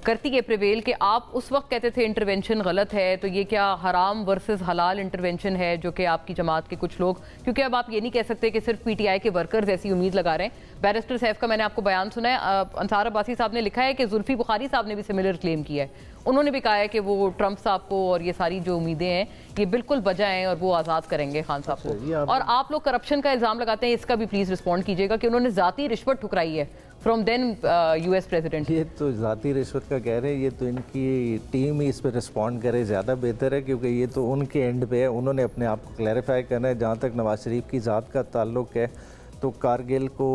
करती है प्रिवेल कि आप उस वक्त कहते थे इंटरवेंशन गलत है, तो ये क्या हराम वर्सेस हलाल इंटरवेंशन है जो कि आपकी जमात के कुछ लोग, क्योंकि अब आप ये नहीं कह सकते कि सिर्फ पीटीआई के वर्कर्स ऐसी उम्मीद लगा रहे हैं। बैरिस्टर सैफ का मैंने आपको बयान सुना है, अंसार अब्बासी साहब ने लिखा है कि जुल्फी बुखारी साहब ने भी सिमिलर क्लेम किया है, उन्होंने भी कहा है कि वो ट्रंप साहब को और ये सारी जो उम्मीदें हैं ये बिल्कुल बजा हैं और वो आज़ाद करेंगे खान साहब को। और आप लोग करप्शन का इल्ज़ाम लगाते हैं, इसका भी प्लीज़ रिस्पॉन्ड कीजिएगा कि उन्होंने ज़ाती रिश्वत ठुकराई है फ्रॉम देन यूएस प्रेसिडेंट। ये तो ज़ाती रिश्वत का कह रहे हैं, ये तो इनकी टीम ही इस पर रिस्पॉन्ड करे ज़्यादा बेहतर है, क्योंकि ये तो उनके एंड पे है, उन्होंने अपने आप को क्लैरिफाई करना है। जहाँ तक नवाज शरीफ की ज़ात का ताल्लुक़ है तो कारगिल को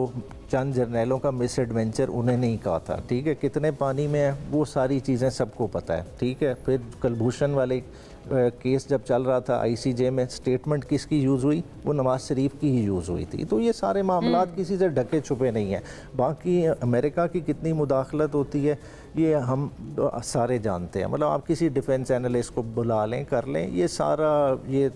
चंद जर्नैलों का मिस एडवेंचर उन्हें नहीं कहा था, ठीक है, कितने पानी में है वो सारी चीज़ें सबको पता है, ठीक है। फिर कुलभूषण वाले केस जब चल रहा था आईसीजे में, स्टेटमेंट किसकी यूज़ हुई, वो नवाज शरीफ की ही यूज़ हुई थी। तो ये सारे मामलात किसी से ढके छुपे नहीं हैं। बाकी अमेरिका की कितनी मुदाखलत होती है ये हम सारे जानते हैं, मतलब आप किसी डिफेंस एनालिस्ट को बुला लें, कर लें, ये सारा ये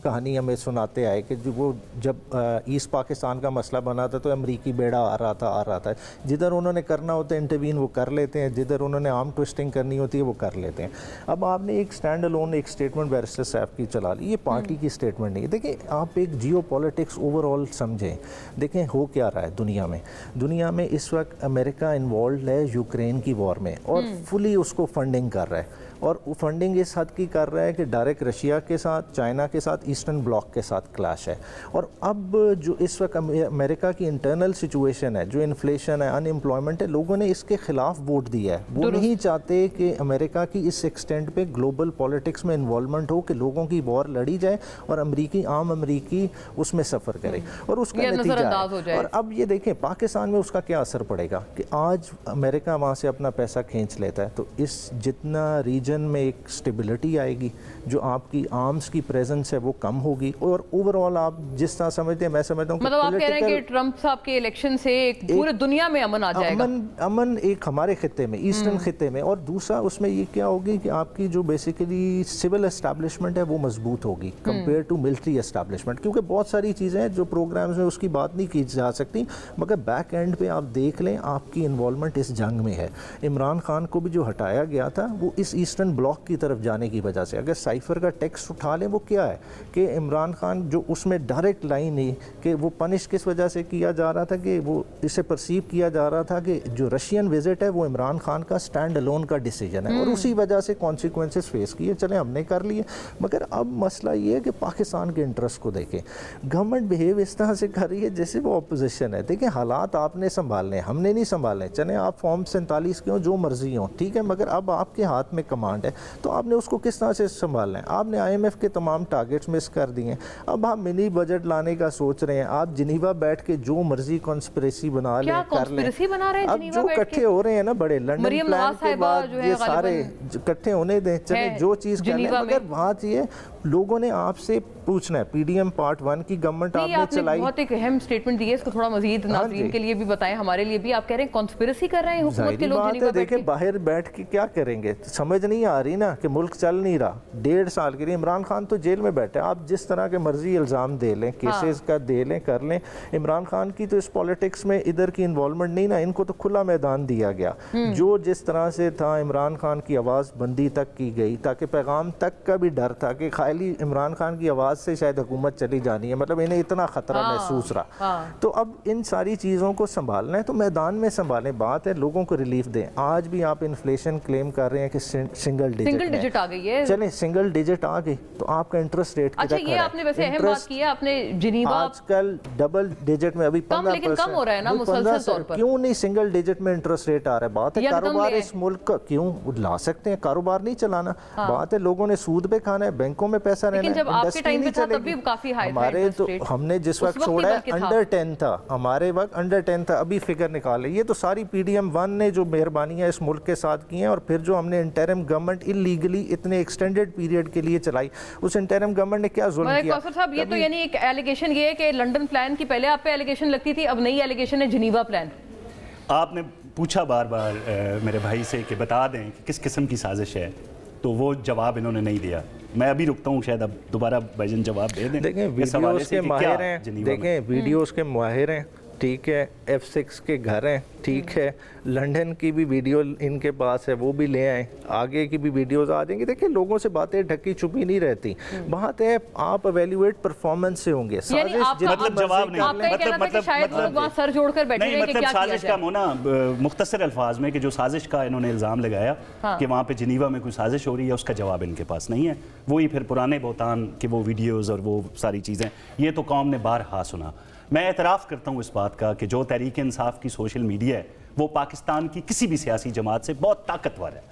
कहानी हमें सुनाते आए कि वो जब ईस्ट पाकिस्तान का मसला बना था तो अमरीकी बेड़ा आ रहा था, जिधर उन्होंने करना होता है इंटरवीन वो कर लेते हैं, जिधर उन्होंने आर्म ट्विस्टिंग करनी होती है वो कर लेते हैं। अब आपने एक स्टैंड अलोन एक स्टेटमेंट बैरिस्टर साहब की चला ली, ये पार्टी की स्टेटमेंट नहीं है। देखिए आप एक जियो पॉलिटिक्स ओवरऑल समझें, देखें हो क्या रहा है दुनिया में इस वक्त अमेरिका इन्वॉल्व है यूक्रेन की वॉर में और फुली उसको फंडिंग कर रहा है, और फंडिंग इस हद की कर रहा है कि डायरेक्ट रशिया के साथ, चाइना के साथ, ईस्टर्न ब्लॉक के साथ क्लैश है। और अब जो इस वक्त अमेरिका की इंटरनल सिचुएशन है, जो इन्फ्लेशन है, अनएम्प्लॉयमेंट है, लोगों ने इसके खिलाफ वोट दिया है। वो नहीं चाहते कि अमेरिका की इस एक्सटेंट पे ग्लोबल पॉलिटिक्स में इन्वॉल्वमेंट हो, कि लोगों की वॉर लड़ी जाए और आम अमरीकी उसमें सफ़र करे और उसका नतीजा है। और अब ये देखें पाकिस्तान में उसका क्या असर पड़ेगा कि आज अमेरिका वहाँ से अपना पैसा खींच लेता है, तो इस जितना रीजन में एक स्टेबिलिटी आएगी, जो आपकी आर्म्स की प्रेजेंस है वो कम होगी, और ओवरऑल आप जिस तरह समझते हैं, मैं समझता हूँ, मतलब आप कह रहे हैं कि ट्रंप साहब के इलेक्शन से एक पूरे दुनिया में अमन आ जाएगा। अमन एक हमारे खित्ते में, ईस्टर्न खित्ते में, और दूसरा उसमें ये क्या होगी कि आपकी जो बेसिकली सिविल एस्टैब्लिशमेंट है वो मजबूत होगी कंपेयर टू मिलिट्री एस्टैब्लिशमेंट, क्योंकि बहुत सारी चीज़ें हैं जो प्रोग्राम्स में उसकी बात नहीं की जा सकती, मगर बैक एंड पे आप देख लें आपकी इन्वॉल्वमेंट इस जंग में है। इमरान खान को भी जो हटाया गया था वो इस ईस्टर्न ब्लॉक की तरफ जाने की वजह से, अगर साइफर का टेक्स्ट उठा लें वो क्या है कि इमरान खान जो उसमें डायरेक्ट लाइन ही कि वो पनिश किस वजह से किया जा रहा था, कि वो इसे परसीव किया जा रहा था कि जो रशियन विजिट है वो इमरान खान का स्टैंड अलोन का डिसीजन है, और उसी वजह से कॉन्सिक्वेंसेस फेस किए, चले हमने कर लिए। मगर अब मसला ये है कि पाकिस्तान के इंटरेस्ट को देखें, गवर्नमेंट बिहेव इस तरह से कर रही है जैसे वो अपोजिशन है। देखिए हालात आपने संभालने, हमने नहीं संभालने, चले आप फॉर्म 47 के हो, जो मर्जी हो, ठीक है, मगर अब आपके हाथ में कमांड है, तो आपने उसको किस तरह से संभालना है। आपने IMF के तमाम टारगेट्स मिस कर दिए, अब आप मिनी बजट लाने का सोच रहे हैं, आप जिनीवा बैठ के जो मर्जी कॉन्स्पिरेसी बना लें, कर लें, अब जो इकट्ठे हो रहे हैं ना बड़े लंदन प्लान के बाद, ये सारे इकट्ठे होने दें, चले जो चीज़ कर लें, मगर बात ये लोगों ने आपसे पूछना है। PDM पार्ट 1 की गवर्नमेंट आपने चलाई, बहुत एक अहम स्टेटमेंट दी है, इसको थोड़ा मजीद नाज़रीन के लिए भी बताएं, हमारे लिए भी। आप कह रहे हैं कॉन्स्पिरेसी कर रहे हैं हुकूमत के लोग, देखें बाहर बैठ के क्या करेंगे, समझ नहीं आ रही ना कि मुल्क चल नहीं रहा। 1.5 साल के लिए इमरान खान तो जेल में बैठे, आप जिस तरह के मर्जी इल्ज़ाम दे लें, केसेस का दे लें, कर लें, इमरान खान की तो इस पॉलिटिक्स में इधर की इन्वॉल्वमेंट नहीं ना, इनको तो खुला मैदान दिया गया। जो जिस तरह से था इमरान खान की आवाज़ बंदी तक की गई, ताकि पैगाम तक का भी डर था कि खाली इमरान खान की आवाज़ से शायद हुकूमत चली जानी है, मतलब इन्हें इतना खतरा महसूस रहा। तो अब इन सारी चीज़ों को संभालना है तो मैदान में संभालें, बात है लोगों को रिलीफ दें। आज भी आप इन्फ्लेशन क्लेम कर रहे हैं कि सिंगल डिजिट आ गई है, चलें सिंगल डिजिट आ गई तो आपका इंटरेस्ट रेट अच्छा, ये आपने वैसे अहम बात की है, आपने जिनीवा आजकल डबल डिजिट में अभी 15% कम हो रहा है ना मुसलसल तौर पर, क्यों नहीं सिंगल डिजिट में इंटरेस्ट रेट आ रहा है। बात है कारोबार इस मुल्क का क्यों ला सकते हैं, कारोबार नहीं चलाना, बात है लोगों ने सूद पे खाना है, बैंकों में पैसा रहना है, इंडस्ट्री नहीं चलेगी। हमारे तो हमने जिस वक्त छोड़ा है अंडर 10 था, हमारे वक्त अंडर 10 था, अभी फिगर निकाले। ये तो सारी PDM 1 ने जो मेहरबानियां इस मुल्क के साथ की हैं, और फिर जो हमने इंटरिम गवर्नमेंट इलीगली इतने एक्सटेंडेड पीरियड के लिए चलाई, उस इंटरिम गवर्नमेंट ने क्या जुल्म किया। साहब ये तो यानी एक एलिगेशन ये है कि लंदन प्लान की पहले आप पे एलिगेशन लगती थी, अब नई एलिगेशन है जिनीवा प्लान। आपने पूछा बार बार मेरे भाई से कि बता दें कि किस किस्म की साजिश है, तो वो जवाब इन्होंने नहीं दिया। मैं अभी रुकता हूँ, शायद अब दोबारा भाईजान जवाब दे दें। देखें वीडियोस के माहिर हैं, देखें वीडियोस के माहिर हैं, ठीक है, F6 के घर हैं, ठीक है, लंदन की भी वीडियो इनके पास है, वो भी ले आए, आगे की भी वीडियोस आ जाएंगी। देखिए लोगों से बातें ढकी छुपी नहीं रहती, बात है आप एवेल्युएट परफॉर्मेंस से होंगे। मतलब जवाब नहीं, मतलब सर जोड़कर बैठे हैं कि क्या साजिश का मोना मुख्तसर अल्फाज में कि जो साजिश का इन्होंने इल्ज़ाम लगाया कि वहाँ पे जिनीवा में कोई साजिश हो रही है, उसका जवाब इनके पास नहीं है। वही फिर पुराने बोतान के वो वीडियोज़ और वो सारी चीज़ें, ये तो कौम ने बारहा सुना। मैं एतराफ़ करता हूँ इस बात का कि जो तहरीक इंसाफ की सोशल मीडिया है वो पाकिस्तान की किसी भी सियासी जमात से बहुत ताकतवर है,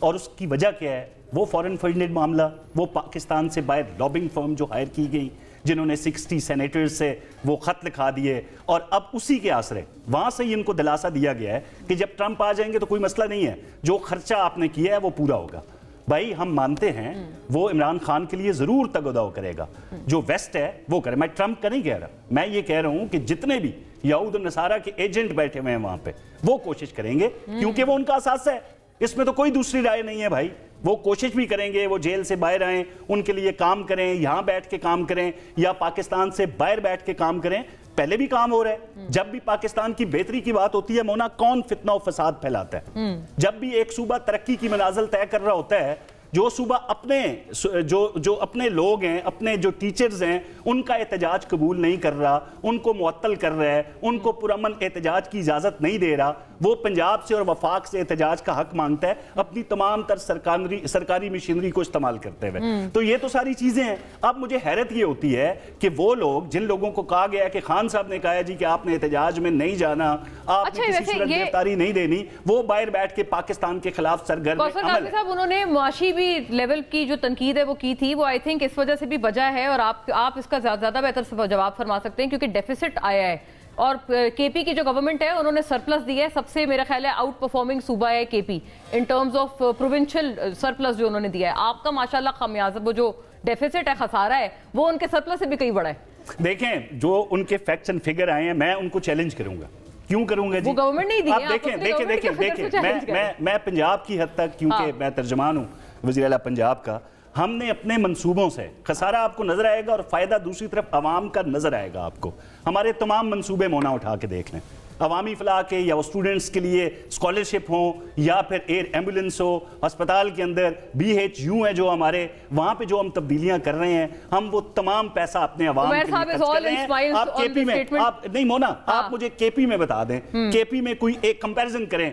और उसकी वजह क्या है? वो फॉरेन फंडेड मामला, वो पाकिस्तान से बाहर लॉबिंग फर्म जो हायर की गई, जिन्होंने 60 सेनेटर्स से वो ख़त लिखा दिए, और अब उसी के आसरे वहाँ से ही इनको दिलासा दिया गया है कि जब ट्रंप आ जाएंगे तो कोई मसला नहीं है, जो खर्चा आपने किया है वो पूरा होगा। भाई हम मानते हैं वो इमरान खान के लिए जरूर तगदाव करेगा, जो वेस्ट है वो करे। मैं ट्रंप का नहीं कह रहा, मैं ये कह रहा हूं कि जितने भी यहूद और नसारा के एजेंट बैठे हुए हैं वहां पे, वो कोशिश करेंगे, क्योंकि वो उनका असास है, इसमें तो कोई दूसरी राय नहीं है भाई। वो कोशिश भी करेंगे, वो जेल से बाहर आए, उनके लिए काम करें, यहां बैठ के काम करें या पाकिस्तान से बाहर बैठ के काम करें। पहले भी काम हो रहा है। जब भी पाकिस्तान की बेहतरी की बात होती है मोना, कौन फितना और फसाद फैलाता है? जब भी एक सूबा तरक्की की मनाजिल तय कर रहा होता है, जो सूबा अपने जो अपने लोग हैं, अपने जो टीचर्स हैं, उनका एहतजाज कबूल नहीं कर रहा, उनको मुअत्तल कर रहा है, उनको पुरअमन एहतजाज की इजाज़त नहीं दे रहा, वो पंजाब से और वफाक से एहतजाज का हक मांगता है अपनी तमाम तर सरकारी मशीनरी को इस्तेमाल करते हुए। तो ये तो सारी चीज़ें हैं। अब मुझे हैरत ये होती है कि वो लोग, जिन लोगों को कहा गया कि खान साहब ने कहा जी कि आपने एहतजाज में नहीं जाना, आपने किसी सूरत गिरफ्तारी नहीं देनी, वो बाहर बैठ के पाकिस्तान के खिलाफ सरगर्म अमल है। उन्होंने मुआशी लेवल की जो तनकीद है वो की थी, वो आई थिंक इस वजह से भी वजह है, और आप इसका ज्यादा बेहतर जवाब फरमा सकते हैं, क्योंकि डेफिसिट आया है और केपी की जो गवर्नमेंट है उन्होंने सरप्लस दिया है। सबसे मेरा ख्याल है आउट परफॉर्मिंग सूबा है KP in terms of provincial surplus जो उन्होंने दिया है। आपका माशाल्लाह खमियाजा वो जो डेफिसिट है, खसारा है, वो उनके सरप्लस से भी कहीं बड़ा है। देखें जो उनके फैक्ट्स एंड फिगर आए हैं, मैं उनको चैलेंज करूंगा। क्यों करूंगा जी? वो गवर्नमेंट नहीं दी है। आप देखें मैं पंजाब की हद तक, क्योंकि मैं तर्जमान हूं वज़ीर आला पंजाब का, हमने अपने मंसूबों से खसारा आपको नजर आएगा और फायदा दूसरी तरफ आवाम का नजर आएगा आपको। हमारे तमाम मंसूबे मोना उठा के देख लें, अवामी फलाह के, या वो स्टूडेंट्स के लिए स्कॉलरशिप हो, या फिर एयर एम्बुलेंस हो, अस्पताल के अंदर BHU है जो हमारे, वहां पे जो हम तब्दीलियां कर रहे हैं, हम वो तमाम पैसा अपने अवाम के लिए खर्च कर रहे हैं। आप केपी में, आप नहीं मोना, आप मुझे केपी में बता दें, केपी में कोई एक कंपैरिजन करें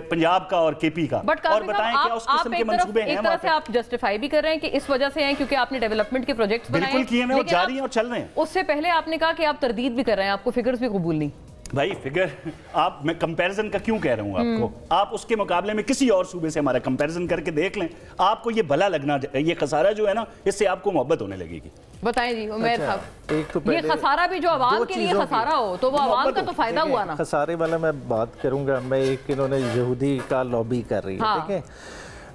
पंजाब का और केपी का, और बताएं क्या उस किस्म के मंसूबे हैं। एक तरह से आप जस्टिफाई भी कर रहे हैं कि इस वजह से हैं क्योंकि आपने डेवलपमेंट के प्रोजेक्ट्स बनाए, बिल्कुल किए हैं, जारी हैं और चल रहे हैं। उससे पहले आपने कहा कि आप तरदीद भी कर रहे हैं, आपको फिगर्स भी कबूल नहीं। भाई फिगर आप, मैं कंपैरिजन का क्यों कह रहा हूं आपको, आप उसके मुकाबले में किसी और सूबे से हमारा कंपैरिजन करके देख लें, आपको ये भला लगना, ये खसारा जो है ना, इससे आपको मोहब्बत होने लगेगी। बताएं जी उमैर साहब, एक तो ये खसारा भी जो आवाम के लिए खसारा हो तो वो आवाम का तो फायदा हुआ ना। खसारे वाला मैं बात करूंगा, मैं एक इन्होंने यहूदी का लॉबी कर रही है, ठीक है,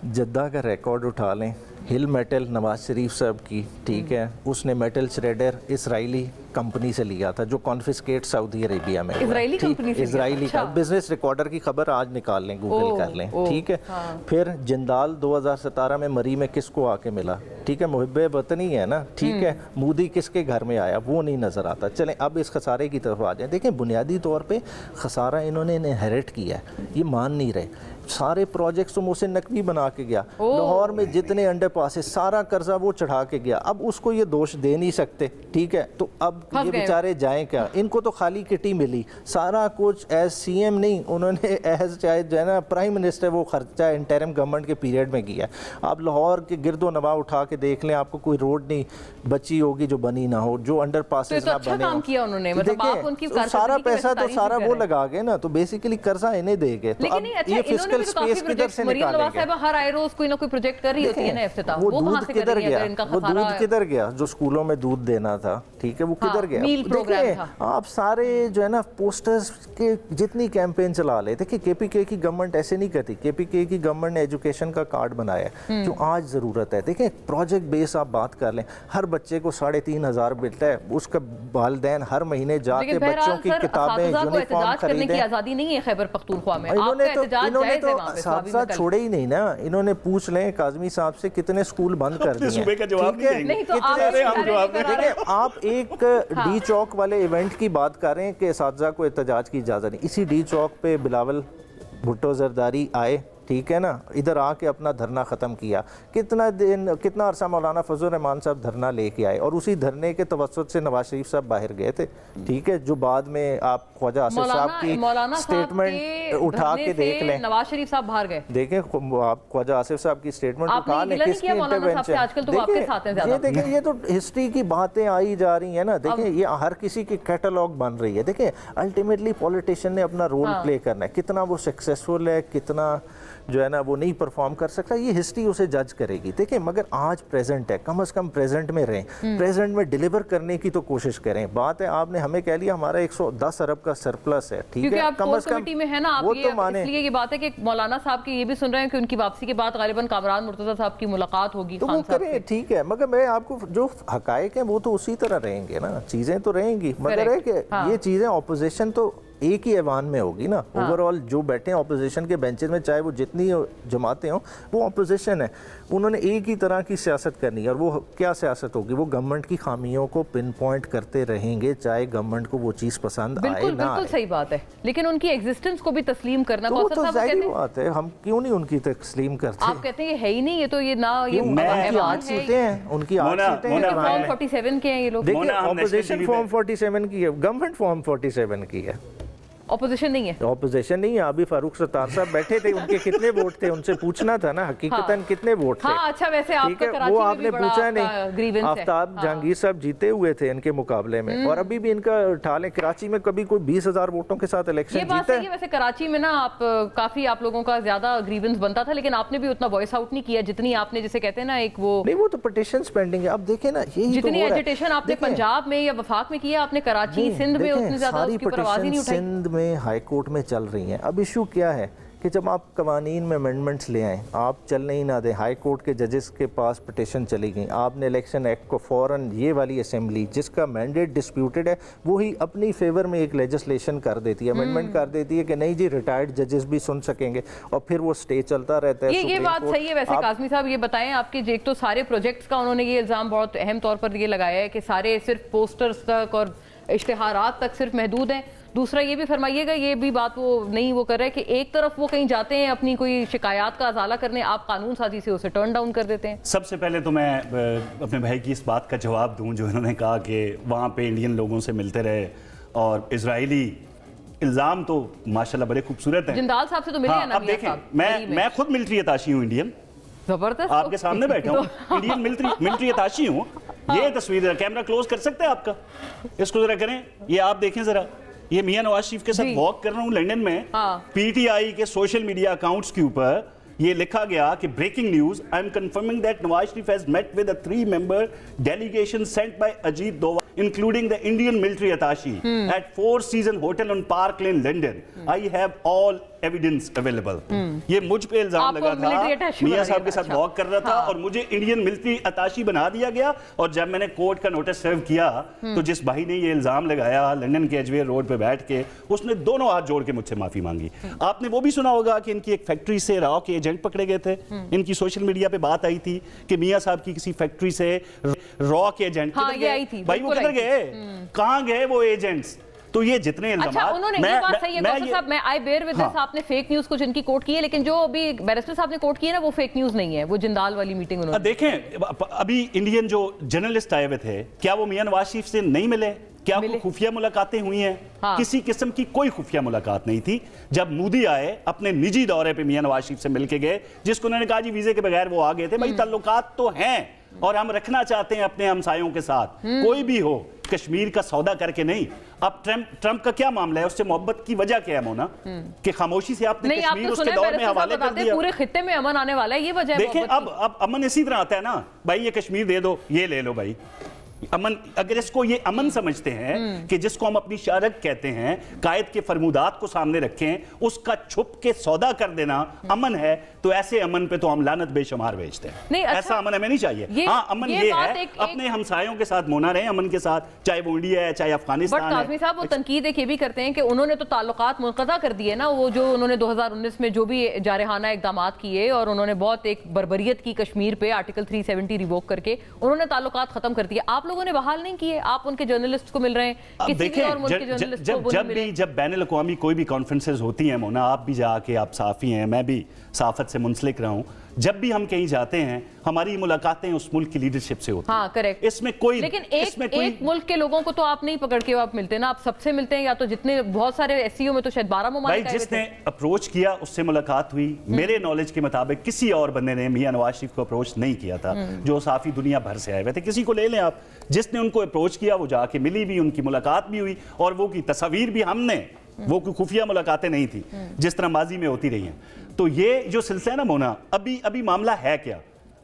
जद्दा का रिकॉर्ड उठा लें, हिल मेटल नवाज शरीफ साहब की, ठीक है, उसने मेटल श्रेडर इसराइली कंपनी से लिया था जो कॉन्फिस्केट सऊदी अरेबिया में, इजरायली कंपनी से, इजरायली का बिजनेस रिकॉर्डर की खबर आज निकाल लें, गूगल कर लें, ठीक है। फिर जिंदाल 2017 में मरी में किसको आके मिला, ठीक है, मुहिब्बे वतनी है ना, ठीक है, मोदी किसके घर में आया वो नहीं नजर आता। चलें अब इस खसारे की तरफ आ जाए। देखें बुनियादी तौर पे खसारा इन्होंने इनहेरिट किया है, ये मान नहीं रहे। सारे प्रोजेक्ट्स तो मोहसिन नकवी बना के गया, लाहौर में जितने अंडर पास है सारा कर्जा वो चढ़ा के गया, अब उसको ये दोष दे नहीं सकते, ठीक है। तो अब ये बेचारे जाएं क्या, इनको तो खाली किटी मिली, सारा कुछ एज CM नहीं, उन्होंने एज चाहे जो है ना प्राइम मिनिस्टर वो खर्चा इंटरिम गवर्नमेंट के पीरियड में किया। आप लाहौर के गिरदो नवा उठा के देख लें, आपको कोई रोड नहीं बची होगी जो बनी ना हो, जो अंडर पासेस ना बने हो। सारा पैसा तो सारा वो लगा गए ना, तो बेसिकली कर्जा इन्हें देंगे, तो अब ये फिस्कल स्पेस किधर से निकालेंगे? हर आए रोज कोई ना कोई प्रोजेक्ट कर रही होती है ना इफ्तिताह, वो दूध किधर गया, वो दूध किधर गया जो स्कूलों में दूध देना था, ठीक है, वो किधर गया? देखिए आप सारे जो है ना पोस्टर्स के जितनी कैंपेन चला ले, देखिए KPK की गवर्नमेंट ऐसे नहीं करती। KPK की गवर्नमेंट ने एजुकेशन का कार्ड बनाया है जो आज जरूरत है। देखिए प्रोजेक्ट बेस आप बात कर लें, हर बच्चे को 3,500 मिलता है, उसका वालिदैन हर महीने जाके बच्चों की किताबें यूनिफॉर्म खरीदें। आजादी नहीं है खैबर पख्तूनख्वा में, इन्होंने तो साथ साथ छोड़े ही नहीं ना, इन्होंने पूछ लें काज़मी साहब से कितने स्कूल बंद कर दिए। सूबे का जवाब नहीं, तो आप एक डी चौक वाले इवेंट की बात कर रहे हैं कि असातिज़ा को एहतजाज की इजाज़त नहीं। इसी डी चौक पे बिलावल भुट्टो जरदारी आए, ठीक है ना, इधर आके अपना धरना ख़त्म किया। कितना अरसा मौलाना फजल रहमान साहब धरना लेके आए और उसी धरने के तवस्सुत से नवाज शरीफ साहब बाहर गए थे, ठीक है। जो बाद में आप ख्वाजा आसिफ साहब की स्टेटमेंट उठा के देख लें, नवाज शरीफ साहब बाहर गए, देखें आप ख्वाजा आसिफ साहब की स्टेटमेंट उठा लें, किसकी इंटरवेंशन, ये देखें, ये तो हिस्ट्री की बातें आई जा रही है ना। देखें ये हर किसी की कैटलॉग बन रही है। देखें अल्टीमेटली पॉलिटिशियन ने अपना रोल प्ले करना है, कितना वो सक्सेसफुल है, कितना जो है ना वो नहीं परफॉर्म कर सकता, ये हिस्ट्री उसे जज करेगी। देखिए मगर आज प्रेजेंट है, कम से कम प्रेजेंट में रहें, प्रेजेंट में डिलीवर करने की तो कोशिश करें। बात है आपने हमें कह लिया हमारा 110 अरब का सरप्लस है, ठीक है, कम से कम में है ना, आप वो ये, तो माने। इसलिए ये बात है कि मौलाना साहब की ये भी सुन रहे हैं कि उनकी वापसी के बाद गालिबन कामरान मुर्तज़ा साहब की मुलाकात होगी, तो वो करें, ठीक है। मगर मैं आपको जो हकायक है वो तो उसी तरह रहेंगे ना, चीजें तो रहेंगी, मगर है कि ये चीजें ऑपोजिशन तो एक ही ऐवान में होगी ना। ओवरऑल जो बैठे हैं ऑपोजिशन के बेंचेस में, चाहे वो जितनी जमातें हों, वो ऑपोजिशन है, उन्होंने एक ही तरह की सियासत करनी है। और वो क्या सियासत होगी, वो गवर्नमेंट की खामियों को पिन पॉइंट करते रहेंगे, चाहे गवर्नमेंट को वो चीज़ पसंद आए ना। बिल्कुल सही बात है, लेकिन उनकी एग्जिस्टेंस को भी तस्लीम करना तो जाहिर बात है, हम क्यों नहीं उनकी तस्लीम करते। आप कहते हैं ये है ही नहीं, ये तो ये ना, ये उनकी 8 सीटें हैं, उनकी 8 सीटें हैं, फॉर्म 47 के हैं ये लोग। देखिए ऑपोजिशन फॉर्म 47 की है, गवर्नमेंट फॉर्म 47 की है, ऑपोजिशन नहीं है। ऑपोजिशन नहीं है। अभी फारूक सत्तार साहब बैठे थे, उनके कितने वोट थे, उनसे पूछना था ना हकीकतन कितने वोट थे। हाँ, अच्छा वैसे आपका कराची वो में आपने भी पूछा बड़ा नहीं। आफ्ताब जहांगीर साहब जीते हुए थे इनके मुकाबले में, और अभी भी इनका उठा लें, कराची में कभी कोई 20,000 वोटों के साथ इलेक्शन जीता है। ये बात सही है वैसे, कराची में ना आप काफी आप लोगों का ज्यादा ग्रीवेंस बनता था, लेकिन आपने भी उतना वॉइस आउट नहीं किया जितनी आपने, जिसे कहते हैं ना एक वो नहीं, वो तो पिटिशन पेंडिंग है। अब देखें ना, यही जितनी एजिटेशन आपने पंजाब में या वफाक में किया, आपने कराची सिंध में उतनी ज्यादा उसके ऊपर आवाज ही नहीं उठाई। सिंध में हाई कोर्ट में चल रही हैं। अब इशू क्या है कि जब आप कवानीन में अमेंडमेंट्स ले आए, आप चलने ही ना दें, हाई कोर्ट के जजेस के पास पिटिशन चली गई, आपने इलेक्शन एक्ट को फ़ौरन ये वाली असेंबली जिसका मैंडेट डिस्प्यूटेड है वो ही अपनी फेवर में एक लेजिस्लेशन कर देती है, अमेंडमेंट कर देती है कि नहीं जी रिटायर्ड जजेस भी सुन सकेंगे, और फिर वो स्टे चलता रहता है। ये बात सही है वैसे। काज़मी साहब ये बताएं, आपके एक तो सारे प्रोजेक्ट्स का उन्होंने ये इल्ज़ाम बहुत अहम तौर पर ये लगाया है कि सारे सिर्फ पोस्टर्स तक और इश्तिहारात तक सिर्फ महदूद हैं। दूसरा ये भी फरमाइएगा, ये भी बात वो नहीं वो कर रहे हैं कि एक तरफ वो कहीं जाते हैं अपनी कोई शिकायत का अजाला करने, आप कानून साजी से उसे टर्न डाउन कर देते हैं। सबसे पहले तो मैं अपने भाई की इस बात का जवाब दूं जो इन्होंने कहा कि वहाँ पे इंडियन लोगों से मिलते रहे, और इजरायली इल्ज़ाम तो माशाल्लाह बड़े खूबसूरत हैं। जिंदाल साहब से तो मिले हैं ना। अब देखें, मैं खुद मिलिट्री अताशी हूँ, इंडियन, जबरदस्त, आपके सामने बैठा हूँ, इंडियन मिलिट्री अताशी हूँ। ये तस्वीर, कैमरा क्लोज कर सकते हैं आपका, इसको जरा करें, ये आप देखें जरा, ये मियां नवाज शरीफ के साथ वॉक कर रहा हूँ लंदन में। पीटीआई के सोशल मीडिया अकाउंट्स के ऊपर ये लिखा गया कि breaking news, I am confirming that Nawaz Sharif has met with a 3-member delegation sent by Ajit Doval, including the Indian military attaché at Four Seasons Hotel on Park Lane, London. I have all evidence available. ये मुझ पे इल्जाम लगा था, मियां साहब के साथ walk कर रहा था और मुझे इंडियन मिलिट्री अताशी बना दिया गया। और जब मैंने कोर्ट का नोटिस सर्व किया तो जिस भाई ने ये इल्जाम लगाया लंदन के एजवेयर रोड पे बैठ के, उसने दोनों हाथ जोड़ के मुझसे माफी मांगी। आपने वो भी सुना होगा कि इनकी एक फैक्ट्री से रॉ के एजेंट पकड़े गए थे। इनकी सोशल मीडिया पे बात आई थी कि मियां साहब की किसी फैक्ट्री से रॉ के एजेंट भाई वो किधर गए, कहां गए वो एजेंट्स? तो ये जितने अच्छा, उन्होंने ये बात सही है डॉक्टर साहब, मैं आई बेयर विद दिस, आपने फेक न्यूज़ कुछ इनकी कोट की है, लेकिन जो अभी बैरिस्टर साहब ने कोट की है ना वो फेक न्यूज़ नहीं है, वो जिंदाल वाली मीटिंग उन्होंने। देखें अभी इंडियन जो जर्नलिस्ट आए हुए थे, क्या वो मियां नवाज शरीफ से नहीं मिले? क्या कोई खुफिया मुलाकातें हुई हैं? किसी किस्म की कोई खुफिया मुलाकात नहीं थी। जब मोदी आए अपने निजी दौरे पे मियां नवाज शरीफ से मिलके गए, जिसको उन्होंने कहा जी वीजे के बगैर वो आ गए थे। भाई ताल्लुकात तो हैं और हम रखना चाहते हैं अपने हमसायों के साथ, कोई भी हो, कश्मीर का सौदा करके नहीं। अब ट्रंप का क्या मामला है, उससे मोहब्बत की वजह क्या है मोना, कि खामोशी से आपने कश्मीर उसके दौर में हवाले कर दिया। पूरे खित्ते में अमन आने वाला है, ये वजह है। देखें अब अमन इसी तरह आता है ना, भाई ये कश्मीर दे दो, ये ले लो भाई, अमन, अगर इसको ये अमन समझते हैं कि जिसको हम अपनी शारक कहते हैं, कायद के फरमुदात को सामने रखें, उसका छुप के सौदा कर देना अमन है, तो ऐसे अमन पे तो हम लानत बेशुमार भेजते हैं। नहीं, अच्छा, ऐसा अमन हमें नहीं चाहिए। हाँ, अमन ये है अपने हमसायों के साथ मोना रहे अमन के साथ, चाहे वो इंडिया है चाहे अफगानिस्तान है। काज़मी साहब, वो तनकीद एक ये भी करते हैं कि उन्होंने तो ताल्लुकात मुनक़ता कर दिए ना, वो जो उन्होंने 2019 में जो भी जारहाना इक़दाम किए और उन्होंने बहुत एक बर्बरियत की कश्मीर पे आर्टिकल 370 रिवोक करके उन्होंने ताल्लुकात खत्म कर दिए। आप लोगों ने बहाल नहीं किए, आप उनके जर्नलिस्ट को मिल रहे हैं, किसी भी और मुल्क के जर्नलिस्ट को नहीं मिले। जब बैनुल अक़वामी कोई भी कॉन्फ्रेंसेस होती हैं मोना, आप भी जाके, आप साफ़ी हैं, मैं भी सहाफ़त से मुंसलिक रहा हूँ, जब भी हम कहीं जाते हैं हमारी मुलाकातें उस मुल्क की लीडरशिप से होती हैं। हाँ, करेक्ट। इसमें कोई, लेकिन एक मुल्क के लोगों को तो आप नहीं पकड़ के आप मिलते ना, आप सबसे मिलते हैं, या तो जितने बहुत सारे एससीओ में तो शायद 12 ममालिक भाई जिसने अप्रोच किया उससे मुलाकात हुई। मेरे नॉलेज के मुताबिक किसी और बंदे ने मियां नवाज शरीफ को अप्रोच नहीं किया था, जो साफी दुनिया भर से आए हुए थे। किसी को ले लें आप, जिसने उनको अप्रोच किया वो जाके मिली भी, उनकी मुलाकात भी हुई, और वो की तस्वीर भी हमने, वो कोई खुफिया मुलाकातें नहीं थी जिस तरह माजी में होती रही हैं। तो ये जो सिलसिला है ना मोना, अभी मामला है क्या,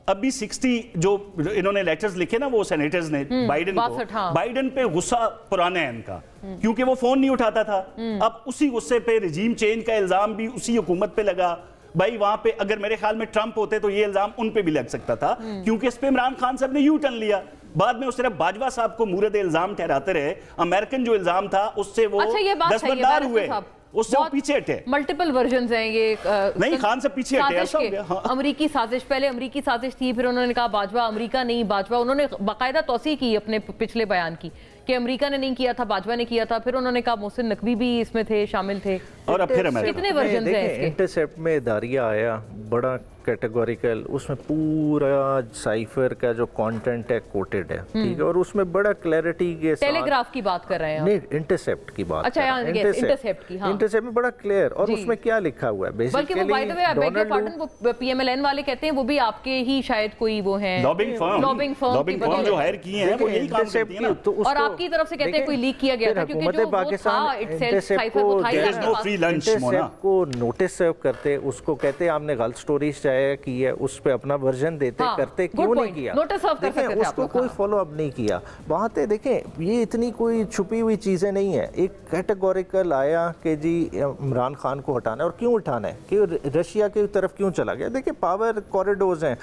अभी 60 जो इन्होंने लेटर्स लिखे ना वो सेनेटर्स ने बाइडेन को, बाइडेन पे गुस्सा पुराना है इनका, क्योंकि वो फोन नहीं उठाता था। अब उसी गुस्से पे रिजीम चेंज का इल्जाम भी उसी हुकूमत पे लगा। भाई वहां पे अगर मेरे ख्याल में ट्रंप होते तो ये इल्जाम उन पे भी लग सकता था, क्योंकि इस पे इमरान खान साहब ने यू टर्न लिया। बाद में वो सिर्फ बाजवा साहब को मूरद इल्जाम ठहराते रहे, अमेरिकन जो इल्जाम था उससे वो दस्तबरदार हुए, उससे वो पीछे हटे। मल्टीपल वर्जन्स हैं ये, नहीं खान से पीछे हटे, ऐसा हो गया। हाँ। अमरीकी साजिश, पहले अमरीकी साजिश थी, फिर उन्होंने कहा बाजवा, अमरीका नहीं बाजवा, उन्होंने बाकायदा तौसीह की अपने पिछले बयान की कि अमरीका ने नहीं किया था, बाजवा ने किया था, फिर उन्होंने कहा मोहसिन नकवी भी इसमें थे, शामिल थे, और अब फिर कितने वर्जन्स हैं इसके। इंटरसेप्ट में दारिया आया बड़ा कैटेगोरिकल, उसमें पूरा साइफर का जो कंटेंट है कोटेड है, ठीक है, और उसमें बड़ा क्लैरिटी के साथ, टेलीग्राफ की बात कर रहे हैं, नहीं इंटरसेप्ट की बात, अच्छा इंटरसेप्ट की, हाँ, इंटरसेप्ट में बड़ा क्लियर, और उसमें क्या लिखा हुआ है बल्कि वो by the way, I beg your pardon, वो पीएमएलएन वाले कहते हैं वो भी आपके ही शायद कोई वो हैं लॉबिंग फर्म जो हायर किए हैं, वो यही काम करती है ना, और आपकी तरफ से कहते हैं कोई लीक किया गया था, क्योंकि जो पाकिस्तान इंटरसेप्ट को नोटिस सर्व करते, उसको कहते हैं आपने गलत स्टोरी शायद की है, उस पे अपना वर्जन देते, करते क्यों नहीं किया, देखें उसको कोई फॉलो अप नहीं किया। बात है देखें ये इतनी कोई छुपी हुई चीज़ें नहीं है, एक कैटेगोरिकल आया कि जी इमरान खान को हटाना है, और क्यों हटाना है कि रशिया की तरफ क्यों चला गया। देखिए पावर कॉरिडोर्स हैं,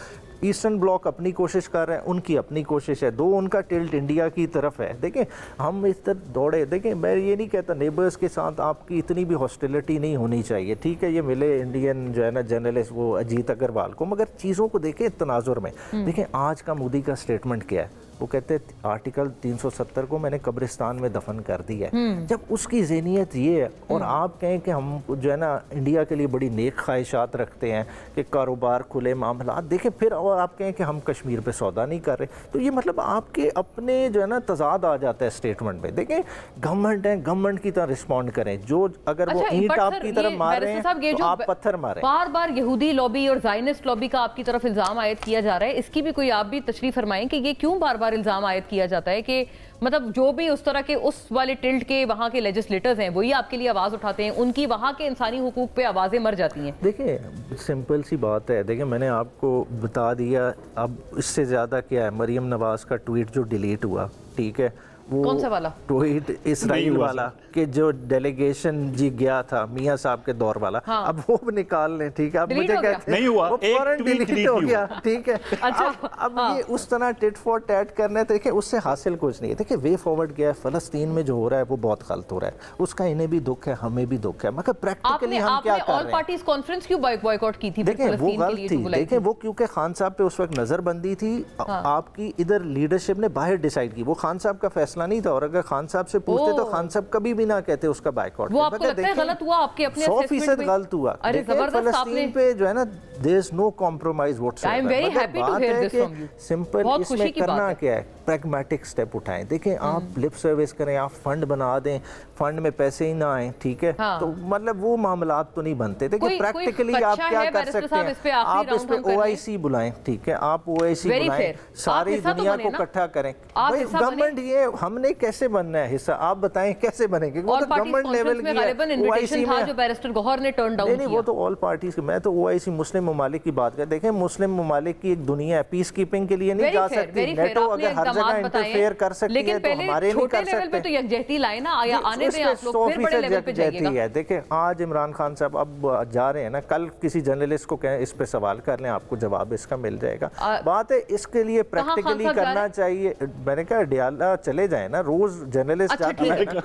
ईस्टर्न ब्लॉक अपनी कोशिश कर रहे हैं, उनकी अपनी कोशिश है, दो उनका टिल्ट इंडिया की तरफ है। देखें हम इस तरह दौड़े, देखें मैं ये नहीं कहता नेबर्स के साथ आपकी इतनी भी हॉस्टिलिटी नहीं होनी चाहिए, ठीक है, ये मिले इंडियन जो है ना जर्नलिस्ट वो अजीत अग्रवाल को, मगर चीज़ों को देखें तनाजुर में। देखें आज का मोदी का स्टेटमेंट क्या है, वो कहते हैं आर्टिकल 370 को मैंने कब्रिस्तान में दफन कर दिया है। जब उसकी ज़हनियत ये है और आप कहें कि हम जो है ना इंडिया के लिए बड़ी नेक ख्वाहिशात रखते हैं कि कारोबार खुले मामला देखें, फिर और आप कहें कि हम कश्मीर पे सौदा नहीं कर रहे, तो ये मतलब आपके अपने जो है ना तजाद आ जाता है स्टेटमेंट में। देखें गवर्नमेंट है, गवर्नमेंट की तरह रिस्पॉन्ड करें, जो अगर वो ईंट आपकी तरफ मार रहे हैं तो आप पत्थर मारें। बार बार यहूदी लॉबी और ज़ायनिस्ट लॉबी का आपकी तरफ इल्ज़ाम आयद किया जा रहा है, इसकी भी कोई आप भी तशरीह फरमाएं कि ये क्यों बार बार इल्ज़ाम आयद किया जाता है कि मतलब जो भी उस तरह के उस वाले टिल्ट के वहाँ के लेजिस्लेटर्स हैं वही आपके लिए आवाज़ उठाते हैं, उनकी वहाँ के इंसानी हुकूक पे आवाज़ें मर जाती हैं। देखिए सिंपल सी बात है, देखिए मैंने आपको बता दिया, अब इससे ज़्यादा क्या है, मरीम नवाज का ट्वीट जो डिलीट हुआ, ठीक है, वो कौन सा वाला ट्वीट इसराइल वाला कि जो डेलीगेशन जी गया था मियां साहब के दौर वाला, हाँ। अब वो निकाल लें, ठीक है, अब मुझे कहते नहीं हुआ, एक डिलीट हो गया, ठीक है। अच्छा, अब ये उस तरह टिट फॉर टैट करने, देखिए उससे हासिल कुछ नहीं है। देखिए वे फॉरवर्ड गया है, फलस्तीन में जो हो रहा है वो बहुत गलत हो रहा है, उसका इन्हें भी दुख है, हमें भी दुख है, मगर प्रैक्टिकली हम क्या कर रहे हैं। ऑल पार्टीज कॉन्फ्रेंस क्यों बॉयकॉट की थी? देखिए वो गलत थी, देखिए वो क्योंकि खान साहब पे उस वक्त नजरबंदी थी, आपकी इधर लीडरशिप ने बाहर डिसाइड की, वो खान साहब का फैसला नहीं था, और अगर खान साहब से पूछते तो खान साहब कभी भी ना कहते उसका बायकॉट। वो आपको लगता है गलत हुआ आपके अपने 100% गलत हुआ। अरे जबरदस्त आपने पे जो है ना there is no compromise whatsoever. I am very happy to hear this from you. Simple इसमें करना क्या है, प्रैग्मेटिक स्टेप उठाएं। देखें आप लिप सर्विस करें, आप फंड बना दें, फंड में पैसे ही ना आए, ठीक है, तो मतलब वो मामलात तो नहीं बनते। देखिए प्रैक्टिकली आप क्या कर सकते हैं, आप इस पे OIC बुलाएं, ठीक है, आप OIC बुलाएं, सारी दुनिया को इकट्ठा करें। गवर्नमेंट ये हमने कैसे बनना है हिस्सा, आप बताएं कैसे बनेंगे? वो तो गवर्नमेंट लेवल की इनविटेशन था जो बैरिस्टर गौहर ने टर्न डाउन नहीं, वो तो ऑल पार्टीज। मैं तो OIC मुस्लिम ममालिक की बात कर, देखें मुस्लिम ममालिक की एक दुनिया है, पीस कीपिंग के लिए नहीं जा सकती, नेटो अगर हर जगह इंटरफेयर कर सकती है तो हमारे नहीं कर सकते। तो यकजहती लाए ना, आने दें आप लोग, फिर बड़े लेवल पे जाइएगा। देखें आज इमरान खान साहब अब जा रहे हैं ना, कल किसी जर्नलिस्ट को कहें इस पे सवाल कर लें, आपको जवाब इसका मिल जाएगा। बात है इसके लिए प्रैक्टिकली करना चाहिए। मैंने कहा डियाला चले जाए ना, रोज जर्नलिस्ट जाते हैं ना,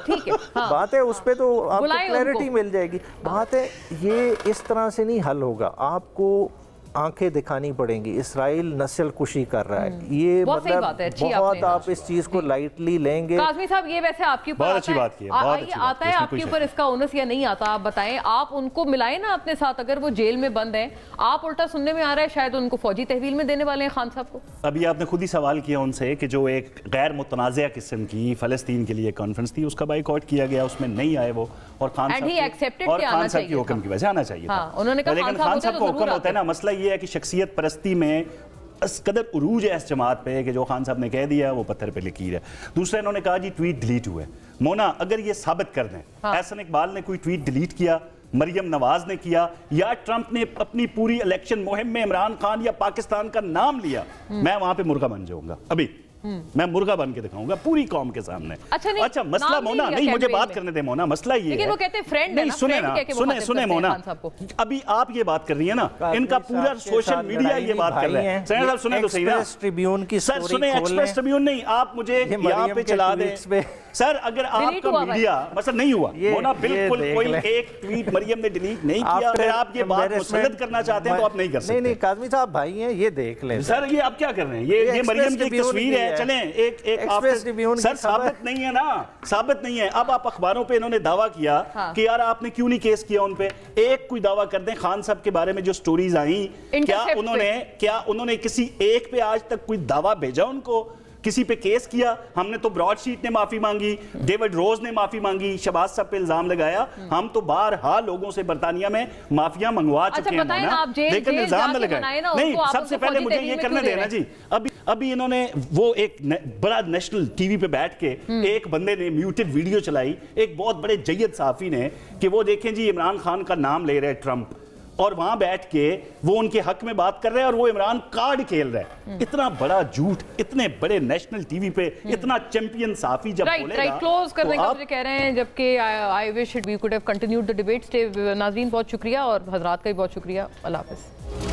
बात है उस पे तो आपको क्लैरिटी मिल जाएगी। बात है ये इस तरह से नहीं हल होगा, आपको आंखें दिखानी पड़ेंगी। इसराइल नस्ल कुशी कर रहा है, ये मतलब बहुत आप इस चीज को लाइटली लेंगे। काज़मी साहब ये वैसे आपके ऊपर बहुत अच्छी बात की है, आता है आपके ऊपर इसका ओनस या नहीं आता, आप बताएं। आप उनको मिलाएं ना अपने साथ, अगर वो जेल में बंद हैं, आप उल्टा सुनने में आ रहा है शायद उनको फौजी तहवील में देने वाले हैं खान साहब को। अभी आपने खुद ही सवाल किया उनसे कि जो एक गैर मुतनाज़ा किस्म की फ़लस्तीन के लिए कॉन्फ्रेंस थी उसका बाइकआउट किया गया, उसमें नहीं आए वो, और खान साहब की हुक्म की वजह आना चाहिए था। लेकिन खान साहब का हुक्म होता है ना, मसला ये है कि शख्सियत परस्ती में इस कदर उरूज है इस जमात पे कि जो खान साहब ने कह दिया वो पत्थर पे लकीर है। दूसरा इन्होंने कहा जी ट्वीट डिलीट हुए। मोना अगर ये साबित कर दें एहसन इकबाल ने कोई ट्वीट डिलीट किया, मरियम नवाज ने किया, या ट्रंप ने अपनी पूरी इलेक्शन मुहिम में इमरान खान या पाकिस्तान का नाम लिया, मैं वहां पे मुर्गा बन जाऊंगा। अभी मैं मुर्गा बन के दिखाऊंगा पूरी कौम के सामने। अच्छा मसला मोना नहीं, मुझे बात करने दे मोना, मसला ये है, वो कहते हैं फ्रेंड नहीं, सुने मोना, अभी आप ये बात कर रही है ना, इनका पूरा सोशल मीडिया ये बात कर रहा है। साहब सुने तो सही ना, ट्रिब्यून की सर सुने, एक्सप्रेस ट्रिब्यून नहीं, आप मुझे यहाँ पे चला दें सर, अगर आपका मीडिया मतलब नहीं हुआ मोना, बिल्कुल कोई एक ट्वीट मरियम ने डिलीट नहीं किया, अगर आप ये बात मुसल्लत करना चाहते हैं तो आप नहीं कर सकते। नहीं काज़मी साहब भाई हैं, ये देख लें सर, ये आप क्या कर रहे हैं, ये मरियम की तस्वीर है, चलें एक सर साबित नहीं है ना, साबित नहीं है। अब आप अखबारों पे इन्होंने दावा किया कि यार आपने क्यों नहीं केस किया उन पे, एक कोई दावा कर दें खान साहब के बारे में जो स्टोरीज आई, क्या उन्होंने किसी एक पे आज तक कोई दावा भेजा उनको, किसी पे केस किया? हमने तो ब्रॉडशीट ने माफी मांगी, डेविड रोज ने माफी मांगी, शहबाज साहब पे इल्जाम लगाया, हम तो बारहा लोगों से बर्तानिया में माफिया मंगवा चुके हैं ना, लेकिन इल्जाम न लगाए। नहीं, सबसे पहले मुझे ये करने देना जी। अभी इन्होंने वो एक बड़ा नेशनल टीवी पे बैठ के एक बंदे ने म्यूटेड वीडियो चलाई, एक बहुत बड़े जय्यद सहाफी ने, कि वो देखें जी इमरान खान का नाम ले रहे ट्रंप, और वहां बैठ के वो उनके हक में बात कर रहे हैं और वो इमरान कार्ड खेल रहा है। इतना बड़ा झूठ इतने बड़े नेशनल टीवी पे इतना चैंपियन साफी जब बोलेगा, क्लोज करने का मुझे कह रहे हैं, जबकि I wish we could have continued the debate. नाज़रीन बहुत शुक्रिया और हजरात का भी बहुत शुक्रिया। अल्लाह हाफ़िज़।